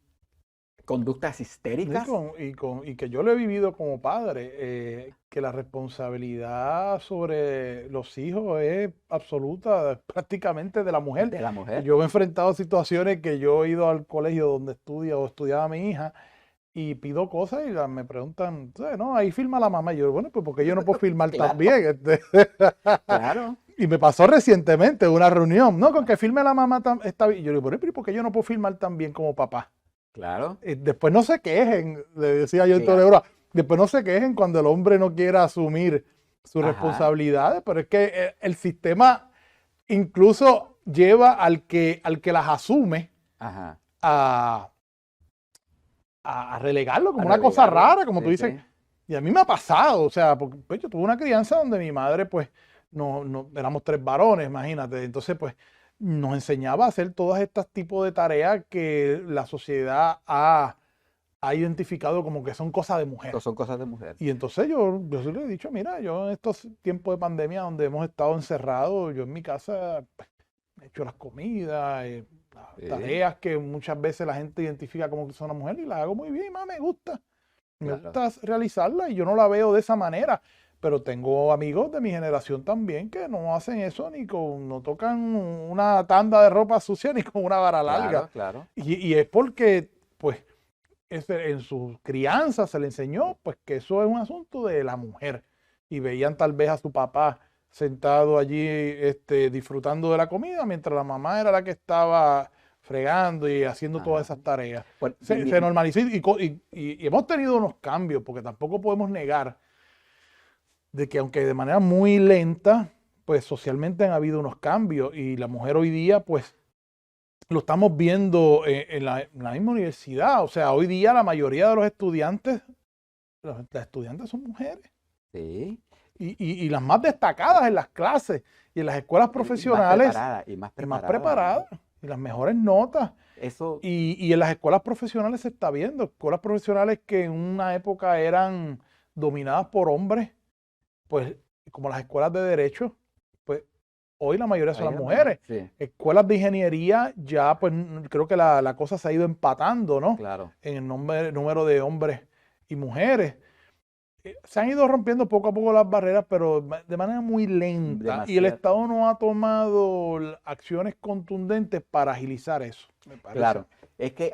conductas Y, histéricas. y que yo lo he vivido como padre, que la responsabilidad sobre los hijos es absoluta, prácticamente de la mujer. De la mujer. Yo me he enfrentado a situaciones que yo he ido al colegio donde estudia o estudiaba mi hija y pido cosas y me preguntan, "¿Sabes? No, ahí firma la mamá". Y yo, bueno, pues porque yo no puedo firmar Claro. también. Claro. Y me pasó recientemente en una reunión, no, con que firme la mamá está bien. Y yo le digo, bueno, pero ¿por qué yo no puedo firmar también como papá? Claro. Después no se quejen, le decía yo en Claro. Toledo, después no se quejen cuando el hombre no quiera asumir sus Ajá. responsabilidades, pero es que el sistema incluso lleva al que las asume Ajá. a, a relegarlo como A una cosa relegarlo. rara, como tú Sí, dices. sí. Y a mí me ha pasado, o sea, porque pues, yo tuve una crianza donde mi madre, pues, no éramos 3 varones, imagínate. Entonces, pues, nos enseñaba a hacer todas estas tipos de tareas que la sociedad ha identificado como que son cosas de mujer. Son cosas de mujer. Y entonces yo sí le he dicho, mira, yo en estos tiempos de pandemia donde hemos estado encerrados, yo en mi casa pues, he hecho las comidas, las Sí. tareas que muchas veces la gente identifica como que son una mujer y las hago muy bien y más me gusta. Me Claro. gusta realizarla y yo no la veo de esa manera. Pero tengo amigos de mi generación también que no hacen eso no tocan una tanda de ropa sucia ni con una vara larga. Claro, claro. Y es porque, pues, en su crianza se le enseñó, pues, que eso es un asunto de la mujer. Y veían tal vez a su papá sentado allí, disfrutando de la comida, mientras la mamá era la que estaba fregando y haciendo todas Ajá. esas tareas. Bueno, Se normalizó y hemos tenido unos cambios, porque tampoco podemos negar de que aunque de manera muy lenta, pues socialmente han habido unos cambios y la mujer hoy día, pues lo estamos viendo en la misma universidad. O sea, hoy día la mayoría de los estudiantes, las estudiantes son mujeres sí. y las más destacadas en las clases y en las escuelas profesionales Y más y más preparadas. preparadas y las mejores notas. Eso, Y en las escuelas profesionales se está viendo, escuelas profesionales que en una época eran dominadas por hombres, pues como las escuelas de derecho, pues hoy la mayoría son ahí las es mujeres. sí, Escuelas de ingeniería ya pues creo que la cosa se ha ido empatando, ¿no? claro. En el número de hombres y mujeres. Se han ido rompiendo poco a poco las barreras, pero de manera muy lenta. Y el Demasiado. Estado no ha tomado acciones contundentes para agilizar eso, me parece. Claro, es que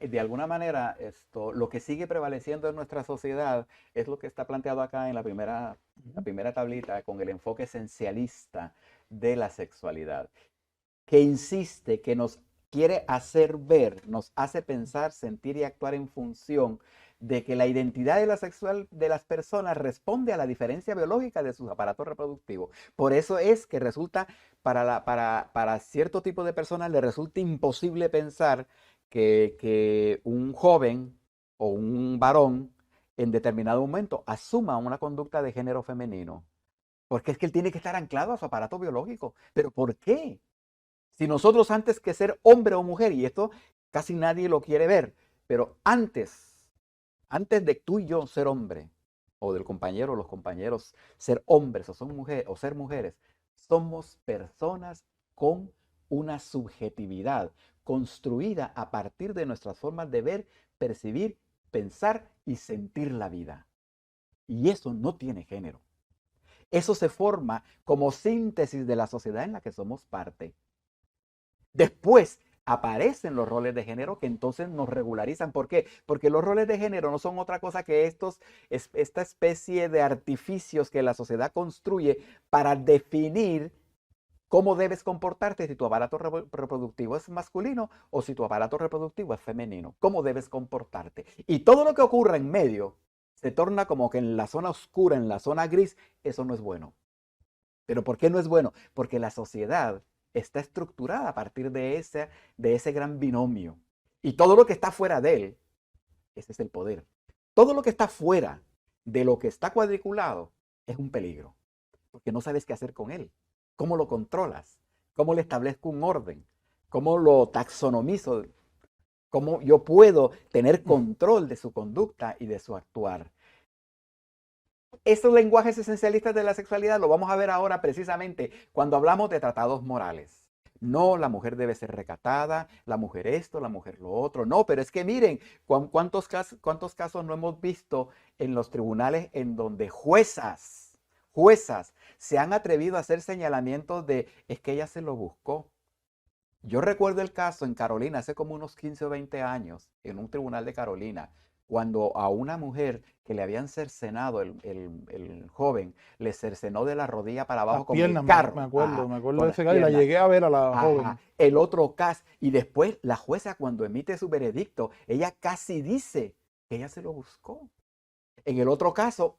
de alguna manera lo que sigue prevaleciendo en nuestra sociedad es lo que está planteado acá en la primera tablita con el enfoque esencialista de la sexualidad, que insiste, que nos quiere hacer ver, nos hace pensar, sentir y actuar en función de que la identidad de la sexual de las personas responde a la diferencia biológica de sus aparatos reproductivos. Por eso es que resulta, para cierto tipo de personas, le resulta imposible pensar que un joven o un varón en determinado momento asuma una conducta de género femenino. Porque es que él tiene que estar anclado a su aparato biológico. ¿Pero por qué? Si nosotros antes que ser hombre o mujer, y esto casi nadie lo quiere ver, pero antes de tú y yo ser hombre, o del compañero o los compañeros ser hombres o ser mujeres, somos personas con una subjetividad construida a partir de nuestras formas de ver, percibir, pensar y sentir la vida. Y eso no tiene género. Eso se forma como síntesis de la sociedad en la que somos parte. Después aparecen los roles de género que entonces nos regularizan. ¿Por qué? Porque los roles de género no son otra cosa que esta especie de artificios que la sociedad construye para definir cómo debes comportarte si tu aparato reproductivo es masculino o si tu aparato reproductivo es femenino. ¿Cómo debes comportarte? Y todo lo que ocurra en medio se torna como que en la zona oscura, en la zona gris, eso no es bueno. ¿Pero por qué no es bueno? Porque la sociedad está estructurada a partir de ese gran binomio. Y todo lo que está fuera de él, ese es el poder. Todo lo que está fuera de lo que está cuadriculado es un peligro, porque no sabes qué hacer con él. ¿Cómo lo controlas? ¿Cómo le establezco un orden? ¿Cómo lo taxonomizo? ¿Cómo yo puedo tener control de su conducta y de su actuar? Esos lenguajes esencialistas de la sexualidad lo vamos a ver ahora precisamente cuando hablamos de tratados morales. No, la mujer debe ser recatada, la mujer esto, la mujer lo otro. No, pero es que miren, ¿cuántos casos no hemos visto en los tribunales en donde juezas se han atrevido a hacer señalamientos de, es que ella se lo buscó? Yo recuerdo el caso en Carolina, hace como unos 15 o 20 años, en un tribunal de Carolina, cuando a una mujer que le habían cercenado, el joven, le cercenó de la rodilla para Las abajo con el piernas, me carro. acuerdo, Ajá, me acuerdo con de las ese caso y la piernas. llegué a ver a la Ajá. joven. El otro caso, y después la jueza cuando emite su veredicto, ella casi dice que ella se lo buscó. En el otro caso,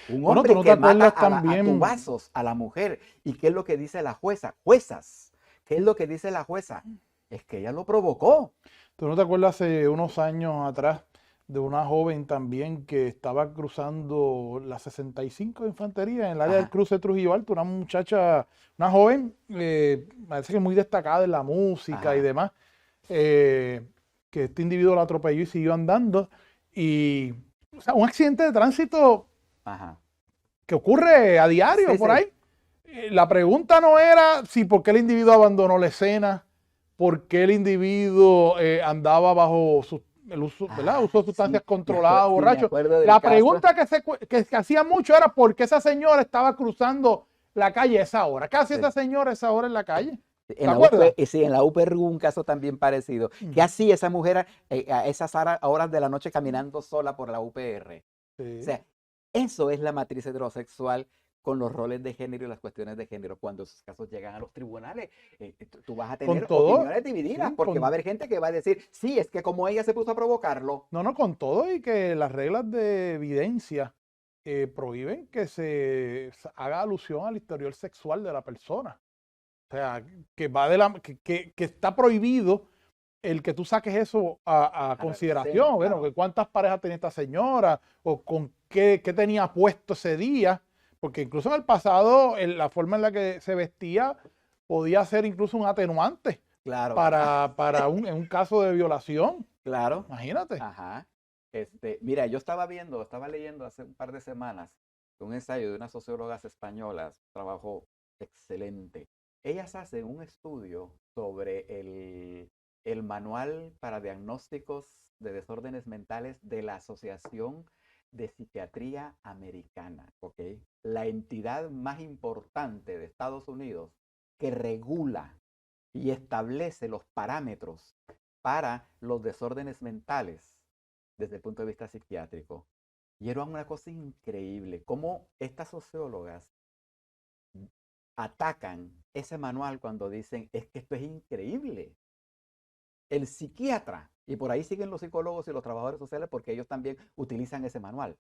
un Bueno, tú hombre no te que mata acuerdas a también, tubazos a la mujer. ¿Y qué es lo que dice la jueza? Juezas, ¿qué es lo que dice la jueza? Es que ella lo provocó. tú no te acuerdas hace unos años atrás de una joven también que estaba cruzando la 65 de Infantería en el área del Ajá, cruce Trujillo Alto, una muchacha, una joven, parece que muy destacada en la música y ajá, demás, eh, que este individuo la atropelló y siguió andando. Y, o sea, un accidente de tránsito ajá. que ocurre a diario Sí, por sí. ahí. La pregunta no era si por qué el individuo abandonó la escena, por qué el individuo andaba bajo el uso, ¿verdad? Uso de Ay, sustancias sí, controladas, sí, me borracho. acuerdo del La caso. pregunta que hacía mucho era por qué esa señora estaba cruzando la calle a esa hora. ¿Qué hacía esa Sí. señora a esa hora en la calle? ¿Te En la acuerdas? UP, sí, en la UPR hubo un caso también parecido. ¿Qué Ujú. hacía esa mujer a esas horas de la noche caminando sola por la UPR? O Sí. sea, eso es la matriz heterosexual con los roles de género y las cuestiones de género. Cuando esos casos llegan a los tribunales, tú vas a Con tener todo, opiniones divididas sí, porque va a haber gente que va a decir, sí, es que como ella se puso a provocarlo. no, con todo y que las reglas de evidencia prohíben que se haga alusión al historial sexual de la persona. O sea, que va de que está prohibido el que tú saques eso a A relucir, consideración. Bueno, que claro. cuántas parejas tenía esta señora o con qué tenía puesto ese día. Porque incluso en el pasado, la forma en la que se vestía podía ser incluso un atenuante Claro, para en un caso de violación. claro. Imagínate. Ajá. Mira, yo estaba leyendo hace un par de semanas un ensayo de unas sociólogas españolas, un trabajo excelente. Ellas hacen un estudio sobre el manual para diagnósticos de desórdenes mentales de la Asociación de Psiquiatría Americana, ¿ok? La entidad más importante de Estados Unidos que regula y establece los parámetros para los desórdenes mentales desde el punto de vista psiquiátrico. Y era una cosa increíble, cómo estas sociólogas atacan ese manual cuando dicen, es que esto es increíble. El psiquiatra, y por ahí siguen los psicólogos y los trabajadores sociales porque ellos también utilizan ese manual.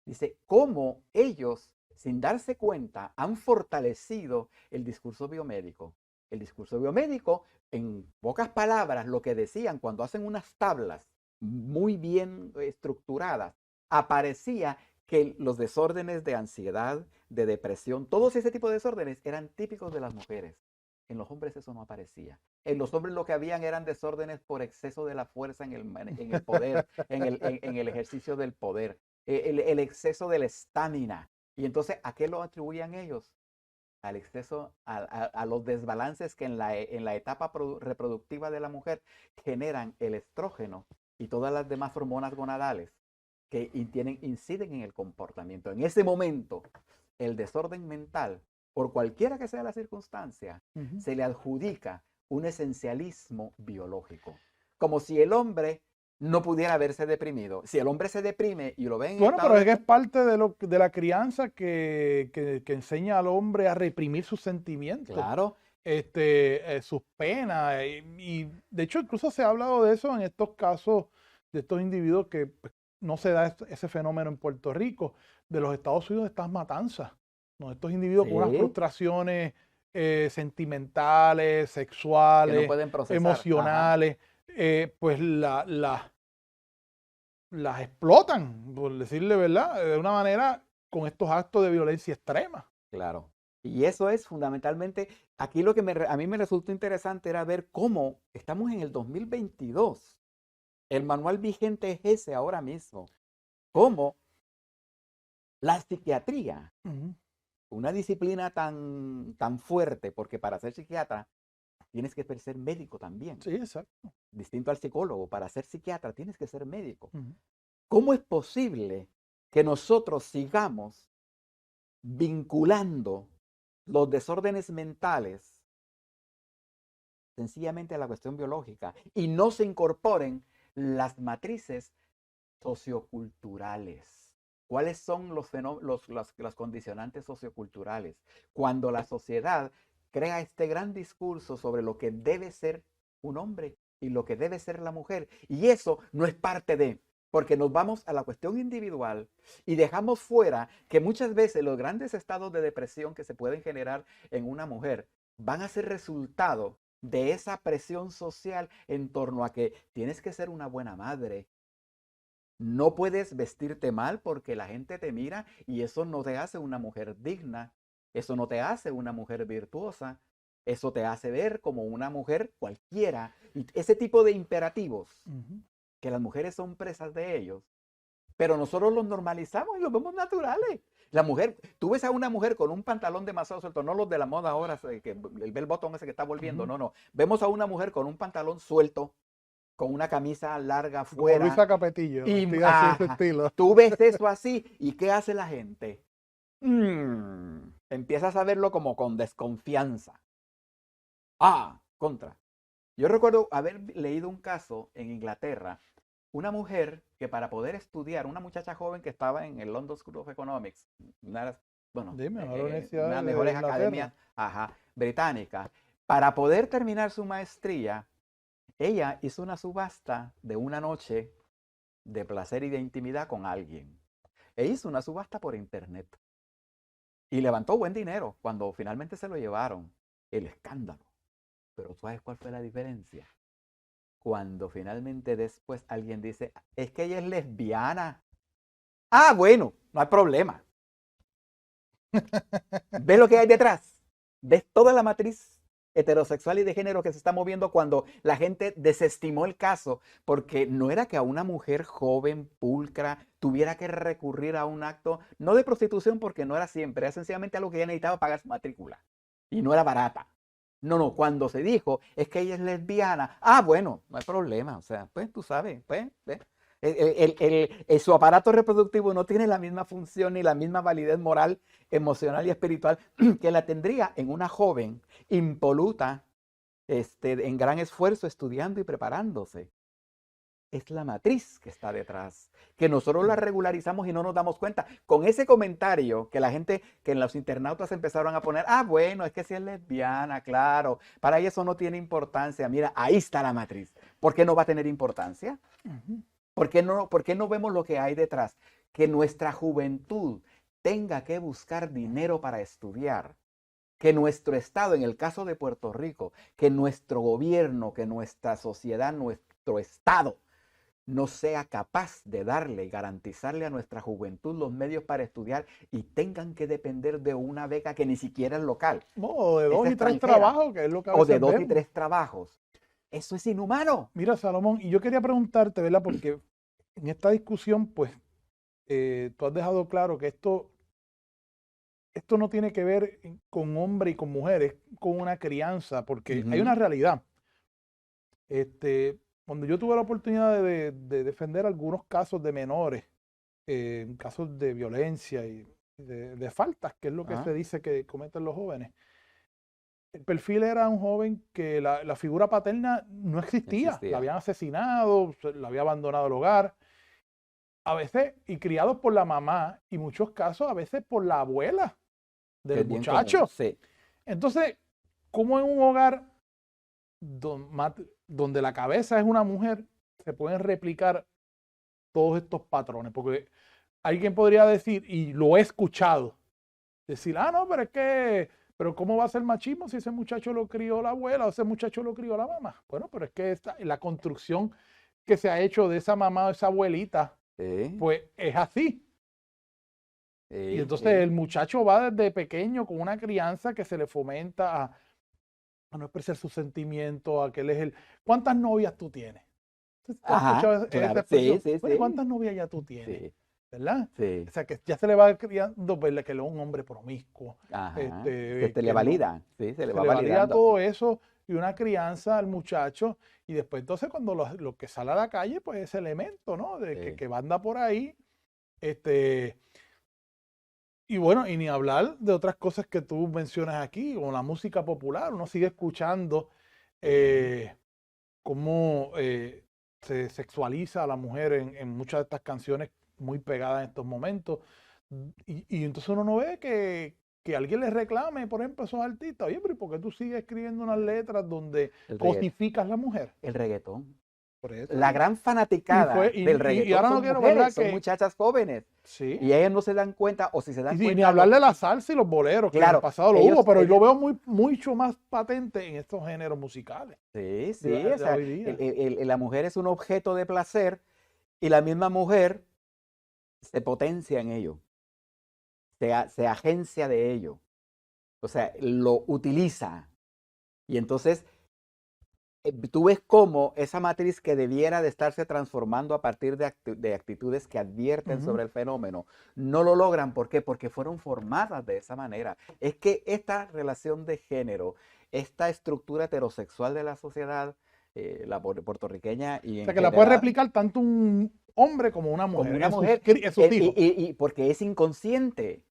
Dice, cómo ellos, sin darse cuenta, han fortalecido el discurso biomédico. El discurso biomédico, en pocas palabras, lo que decían cuando hacen unas tablas muy bien estructuradas, aparecía que los desórdenes de ansiedad, de depresión, todos ese tipo de desórdenes eran típicos de las mujeres. En los hombres eso no aparecía. En los hombres lo que habían eran desórdenes por exceso de la fuerza en el poder, en el ejercicio del poder, el exceso de la estamina. Y entonces, ¿a qué lo atribuían ellos? Al exceso, a los desbalances que en la etapa reproductiva de la mujer generan el estrógeno y todas las demás hormonas gonadales que inciden en el comportamiento. En ese momento, el desorden mental, por cualquiera que sea la circunstancia, Ujú. se le adjudica un esencialismo biológico. Como si el hombre no pudiera verse deprimido. Si el hombre se deprime y lo ve en Bueno, estado pero es de... que es parte de la crianza que enseña al hombre a reprimir sus sentimientos, Claro, sus penas. Y de hecho, incluso se ha hablado de eso en estos casos de estos individuos que pues, no se da ese fenómeno en Puerto Rico, de los Estados Unidos, de estas matanzas, ¿no? Estos individuos con unas sí, frustraciones sentimentales, que no sexuales, pueden procesar. Ajá, emocionales, pues las explotan, por decirle verdad, de una manera con estos actos de violencia extrema. claro. Y eso es fundamentalmente, aquí lo que a mí me resultó interesante era ver cómo estamos en el 2022. El manual vigente es ese ahora mismo. Cómo la psiquiatría, Ujú. una disciplina tan fuerte, porque para ser psiquiatra tienes que ser médico también. Sí, exacto. Distinto al psicólogo, para ser psiquiatra tienes que ser médico. Ujú. ¿Cómo es posible que nosotros sigamos vinculando los desórdenes mentales sencillamente a la cuestión biológica y no se incorporen las matrices socioculturales? ¿Cuáles son las condicionantes socioculturales? Cuando la sociedad crea este gran discurso sobre lo que debe ser un hombre y lo que debe ser la mujer, y eso no es parte de, porque nos vamos a la cuestión individual y dejamos fuera que muchas veces los grandes estados de depresión que se pueden generar en una mujer van a ser resultado de esa presión social en torno a que tienes que ser una buena madre. No puedes vestirte mal porque la gente te mira y eso no te hace una mujer digna, eso no te hace una mujer virtuosa, eso te hace ver como una mujer cualquiera. Y ese tipo de imperativos, Ujú. que las mujeres son presas de ellos, pero nosotros los normalizamos y los vemos naturales. La mujer, tú ves a una mujer con un pantalón demasiado suelto, no los de la moda ahora, que el bell bottom ese que está volviendo, Ujú. no. Vemos a una mujer con un pantalón suelto, con una camisa larga Como fuera, Luisa Capetillo, y vestida así de ese ajá, estilo. tú ves eso así, ¿y qué hace la gente? Empiezas a verlo como con desconfianza. Contra. Yo recuerdo haber leído un caso en Inglaterra, una mujer que para poder estudiar, una muchacha joven que estaba en el London School of Economics, una de las, bueno, Dime, mejor una de universidad las de mejores Inglaterra. academias, británicas, para poder terminar su maestría, ella hizo una subasta de una noche de placer y de intimidad con alguien. E hizo una subasta por internet y levantó buen dinero cuando finalmente se lo llevaron. El escándalo. Pero ¿sabes cuál fue la diferencia? Cuando finalmente después alguien dice, es que ella es lesbiana. Bueno, no hay problema. ¿Ves lo que hay detrás? ¿Ves toda la matriz heterosexual y de género que se está moviendo cuando la gente desestimó el caso? Porque no era que a una mujer joven, pulcra, tuviera que recurrir a un acto, no de prostitución porque no era siempre, era sencillamente algo que ella necesitaba pagar su matrícula. Y no era barata. No, cuando se dijo, es que ella es lesbiana, bueno, no hay problema, o sea, pues tú sabes, pues, su aparato reproductivo no tiene la misma función ni la misma validez moral, emocional y espiritual que la tendría en una joven impoluta, en gran esfuerzo, estudiando y preparándose. Es la matriz que está detrás, que nosotros la regularizamos y no nos damos cuenta. Con ese comentario que la gente, que los internautas empezaron a poner, bueno, es que si es lesbiana, claro, para ella eso no tiene importancia. Mira, ahí está la matriz. ¿Por qué no va a tener importancia? Ujú. ¿Por qué no vemos lo que hay detrás? Que nuestra juventud tenga que buscar dinero para estudiar. Que nuestro Estado, en el caso de Puerto Rico, que nuestro gobierno, que nuestra sociedad, nuestro Estado, no sea capaz de darle y garantizarle a nuestra juventud los medios para estudiar y tengan que depender de una beca que ni siquiera es local, O de es 2 y 3 extranjera, trabajos, que es lo que a o de veces 2 y vemos. 3 trabajos. Eso es inhumano. Mira, Salomón, y yo quería preguntarte, ¿verdad? Porque en esta discusión, pues, tú has dejado claro que esto no tiene que ver con hombres y con mujeres, con una crianza, porque hay una realidad. Cuando yo tuve la oportunidad de defender algunos casos de menores, casos de violencia y de faltas, que es lo que se dice que cometen los jóvenes, el perfil era un joven que la figura paterna no existía, la habían asesinado, la había abandonado el hogar, a veces, y criados por la mamá, y en muchos casos a veces por la abuela Que del es bien común, muchacho. sí. Entonces, ¿cómo en un hogar donde la cabeza es una mujer se pueden replicar todos estos patrones? Porque alguien podría decir, y lo he escuchado, decir, no, pero ¿cómo va a ser machismo si ese muchacho lo crió la abuela o ese muchacho lo crió la mamá? Bueno, pero es que la construcción que se ha hecho de esa mamá o esa abuelita, pues es así. Y entonces el muchacho va desde pequeño con una crianza que se le fomenta a no expresar sus sentimientos, a que él es el... ¿Cuántas novias tú tienes? ¿Tú has escuchado esa Claro, expresión? sí. Bueno, ¿cuántas novias ya tú tienes? Sí, ¿Verdad? sí. O sea, que ya se le va criando, ¿verdad? Que él es un hombre promiscuo. Se que le no, valida, sí, se le se va le valida validando. todo eso. y una crianza al muchacho, y después entonces cuando lo que sale a la calle, pues ese elemento, ¿no? De Sí. que anda por ahí, y bueno, y ni hablar de otras cosas que tú mencionas aquí, como la música popular, uno sigue escuchando Sí. cómo se sexualiza a la mujer en muchas de estas canciones muy pegadas en estos momentos. Y entonces uno no ve que alguien le reclame, por ejemplo, a esos artistas, oye, pero ¿y por qué tú sigues escribiendo unas letras donde El reggaetón. cosificas a la mujer? El reggaetón. Por eso. La gran Y fanaticada del y reggaetón ahora no son quiero, ¿verdad? mujeres, son muchachas jóvenes. Sí. Y ellas no se dan cuenta, o si se dan Y ni cuenta, hablar de la salsa y los boleros, que en el claro, pasado lo hubo, pero lo ellos, veo mucho más patente en estos géneros musicales sí, de, sí, o de sea, hoy día. la mujer es un objeto de placer y la misma mujer se potencia en ello, se agencia de ello, o sea, lo utiliza. Y entonces tú ves cómo esa matriz que debiera de estarse transformando a partir de actitudes que advierten sobre el fenómeno, no lo logran. ¿Por qué? Porque fueron formadas de esa manera. Es que esta relación de género, esta estructura heterosexual de la sociedad, la puertorriqueña y O en sea, que la puede general, replicar tanto un hombre como una como mujer una mujer, en sus hijos. y porque es inconsciente.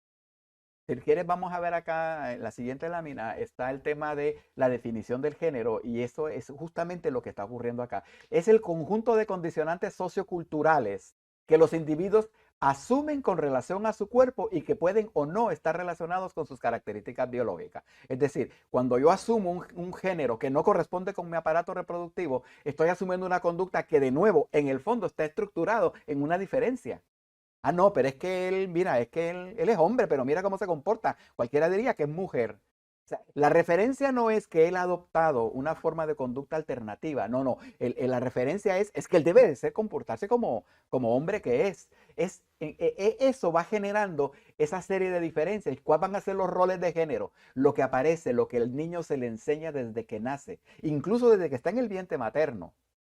Si quieres, vamos a ver acá en la siguiente lámina, está el tema de la definición del género y eso es justamente lo que está ocurriendo acá. Es el conjunto de condicionantes socioculturales que los individuos asumen con relación a su cuerpo y que pueden o no estar relacionados con sus características biológicas. Es decir, cuando yo asumo un género que no corresponde con mi aparato reproductivo, estoy asumiendo una conducta que de nuevo en el fondo está estructurado en una diferencia. Ah, no, pero es que él, mira, es que él es hombre, pero mira cómo se comporta. Cualquiera diría que es mujer. O sea, la referencia no es que él ha adoptado una forma de conducta alternativa. No, no. La referencia es que él debe de ser, comportarse como hombre que es. Eso va generando esa serie de diferencias. ¿Cuáles van a ser los roles de género? Lo que aparece, lo que el niño se le enseña desde que nace, incluso desde que está en el vientre materno.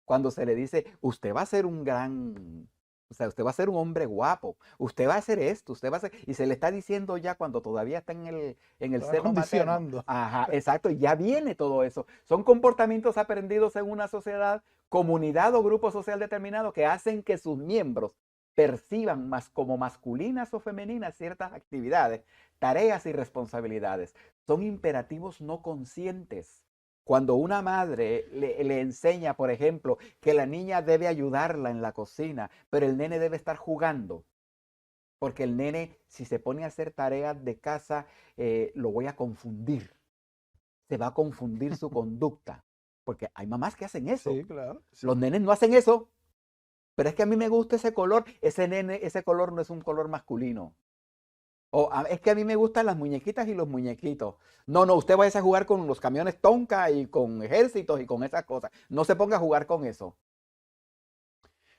Cuando se le dice, usted va a ser un gran, o sea, usted va a ser un hombre guapo, usted va a hacer esto, usted va a hacer, y se le está diciendo ya cuando todavía está en el Se va seno materno. condicionando. Ajá, exacto, ya viene todo eso. Son comportamientos aprendidos en una sociedad, comunidad o grupo social determinado que hacen que sus miembros perciban más como masculinas o femeninas ciertas actividades, tareas y responsabilidades. Son imperativos no conscientes. Cuando una madre le enseña, por ejemplo, que la niña debe ayudarla en la cocina, pero el nene debe estar jugando, porque el nene, si se pone a hacer tareas de casa, lo voy a confundir. Se va a confundir su conducta, porque hay mamás que hacen eso. Sí, claro. Sí. Los nenes no hacen eso, pero es que a mí me gusta ese color. Ese nene, ese color no es un color masculino. O es que a mí me gustan las muñequitas y los muñequitos. No, no, usted vaya a jugar con los camiones Tonka y con ejércitos y con esas cosas. No se ponga a jugar con eso.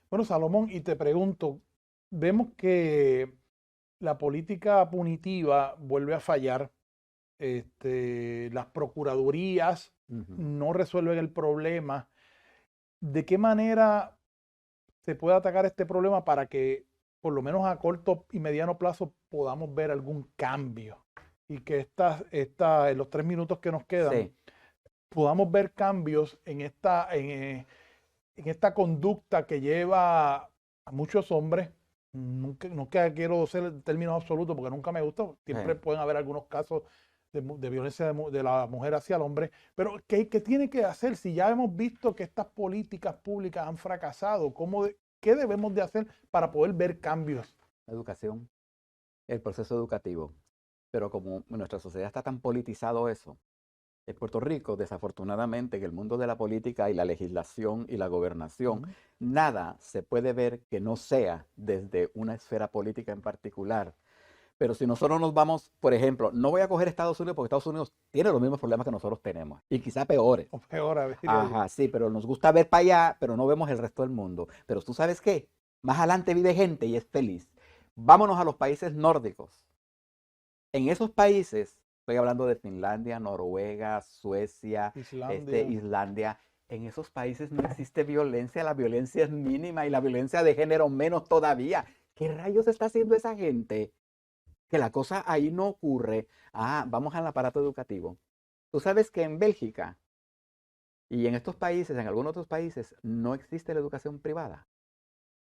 Bueno, Salomón, y te pregunto, vemos que la política punitiva vuelve a fallar. Las procuradurías no resuelven el problema. ¿De qué manera se puede atacar este problema para que por lo menos a corto y mediano plazo podamos ver algún cambio? Y que en los 3 minutos que nos quedan, Sí. podamos ver cambios en esta conducta que lleva a muchos hombres. Nunca quiero ser términos absolutos porque nunca me gusta. Siempre pueden haber algunos casos de violencia de la mujer hacia el hombre. Pero ¿qué tiene que hacer si ya hemos visto que estas políticas públicas han fracasado? ¿Qué debemos de hacer para poder ver cambios? Educación, el proceso educativo. Pero como nuestra sociedad está tan politizado eso, en Puerto Rico, desafortunadamente, en el mundo de la política y la legislación y la gobernación, nada se puede ver que no sea desde una esfera política en particular. Pero si nosotros nos vamos, por ejemplo, no voy a coger Estados Unidos porque Estados Unidos tiene los mismos problemas que nosotros tenemos y quizá peores. O peor, a ver, Ajá, sí, pero nos gusta ver para allá, pero no vemos el resto del mundo. Pero tú sabes qué, más adelante vive gente y es feliz. Vámonos a los países nórdicos. En esos países, estoy hablando de Finlandia, Noruega, Suecia, Islandia, en esos países no existe violencia, la violencia es mínima y la violencia de género menos todavía. ¿Qué rayos está haciendo esa gente? Que la cosa ahí no ocurre. Ah, vamos al aparato educativo. Tú sabes que en Bélgica Y en estos países, en algunos otros países, no existe la educación privada.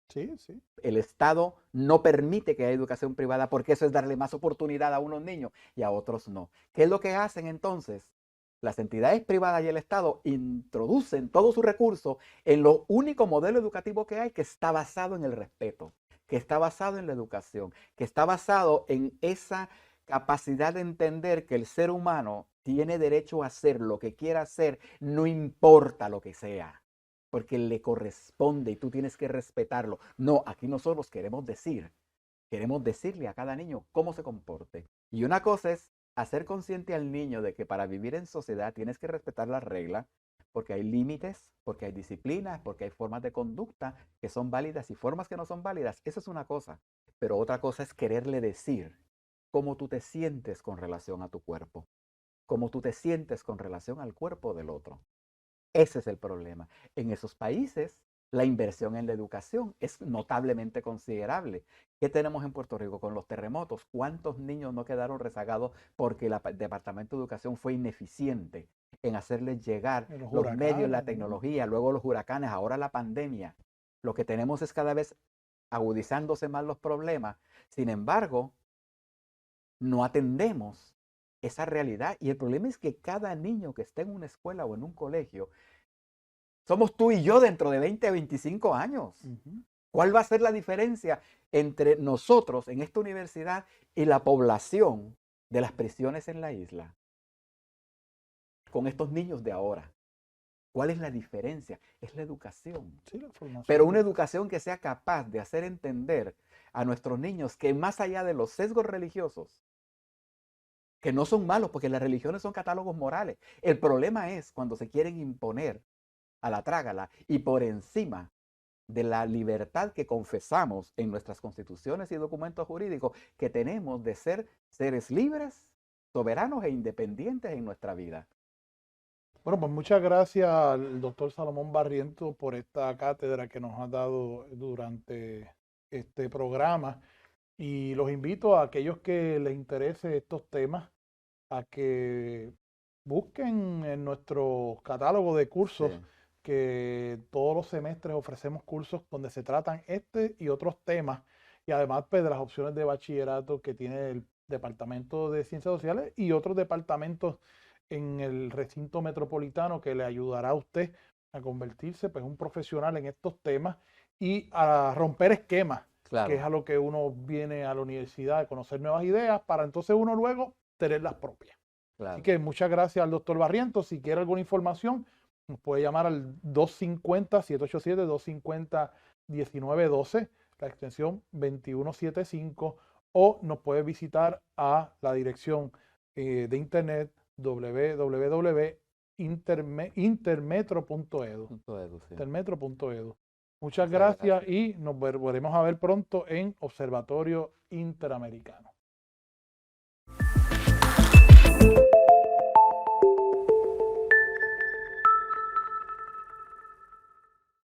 Sí, sí. El Estado no permite que haya educación privada porque eso es darle más oportunidad a unos niños y a otros no. ¿Qué es lo que hacen entonces? Las entidades privadas y el Estado introducen todos sus recursos en lo único modelo educativo que hay, que está basado en el respeto, que está basado en la educación, que está basado en esa capacidad de entender que el ser humano tiene derecho a hacer lo que quiera hacer, no importa lo que sea, porque le corresponde y tú tienes que respetarlo. No, aquí nosotros queremos decirle a cada niño cómo se comporte. Y una cosa es hacer consciente al niño de que para vivir en sociedad tienes que respetar las reglas, porque hay límites, porque hay disciplinas, porque hay formas de conducta que son válidas y formas que no son válidas. Eso es una cosa. Pero otra cosa es quererle decir cómo tú te sientes con relación a tu cuerpo, cómo tú te sientes con relación al cuerpo del otro. Ese es el problema. En esos países, la inversión en la educación es notablemente considerable. ¿Qué tenemos en Puerto Rico con los terremotos? ¿Cuántos niños no quedaron rezagados porque el Departamento de Educación fue ineficiente en hacerles llegar Los los medios, la huracanes, ¿no? tecnología, luego los huracanes, ahora la pandemia? Lo que tenemos es cada vez agudizándose más los problemas. Sin embargo, no atendemos esa realidad. Y el problema es que cada niño que esté en una escuela o en un colegio, somos tú y yo dentro de 20 a 25 años. ¿Cuál va a ser la diferencia entre nosotros en esta universidad y la población de las prisiones en la isla? Con estos niños de ahora. ¿Cuál es la diferencia? Es la educación. Sí, la formación. Pero una educación que sea capaz de hacer entender a nuestros niños que más allá de los sesgos religiosos, que no son malos porque las religiones son catálogos morales, el problema es cuando se quieren imponer a la trágala y por encima de la libertad que confesamos en nuestras constituciones y documentos jurídicos que tenemos de ser seres libres, soberanos e independientes en nuestra vida. Bueno, pues muchas gracias al doctor Salomón Barrientos por esta cátedra que nos ha dado durante este programa. Y los invito a aquellos que les interese estos temas a que busquen en nuestro catálogo de cursos, Sí. que todos los semestres ofrecemos cursos donde se tratan este y otros temas, y además pues, de las opciones de bachillerato que tiene el Departamento de Ciencias Sociales y otros departamentos en el recinto metropolitano que le ayudará a usted a convertirse pues, en un profesional en estos temas y a romper esquemas, que es a lo que uno viene a la universidad, a conocer nuevas ideas para entonces uno luego tener las propias. Claro. Así que muchas gracias al doctor Barrientos. Si quiere alguna información, nos puede llamar al 250-787-250-1912, la extensión 2175, o nos puede visitar a la dirección de internet www.intermetro.edu. Intermetro.edu. Muchas gracias y nos volveremos a ver pronto en Observatorio Interamericano.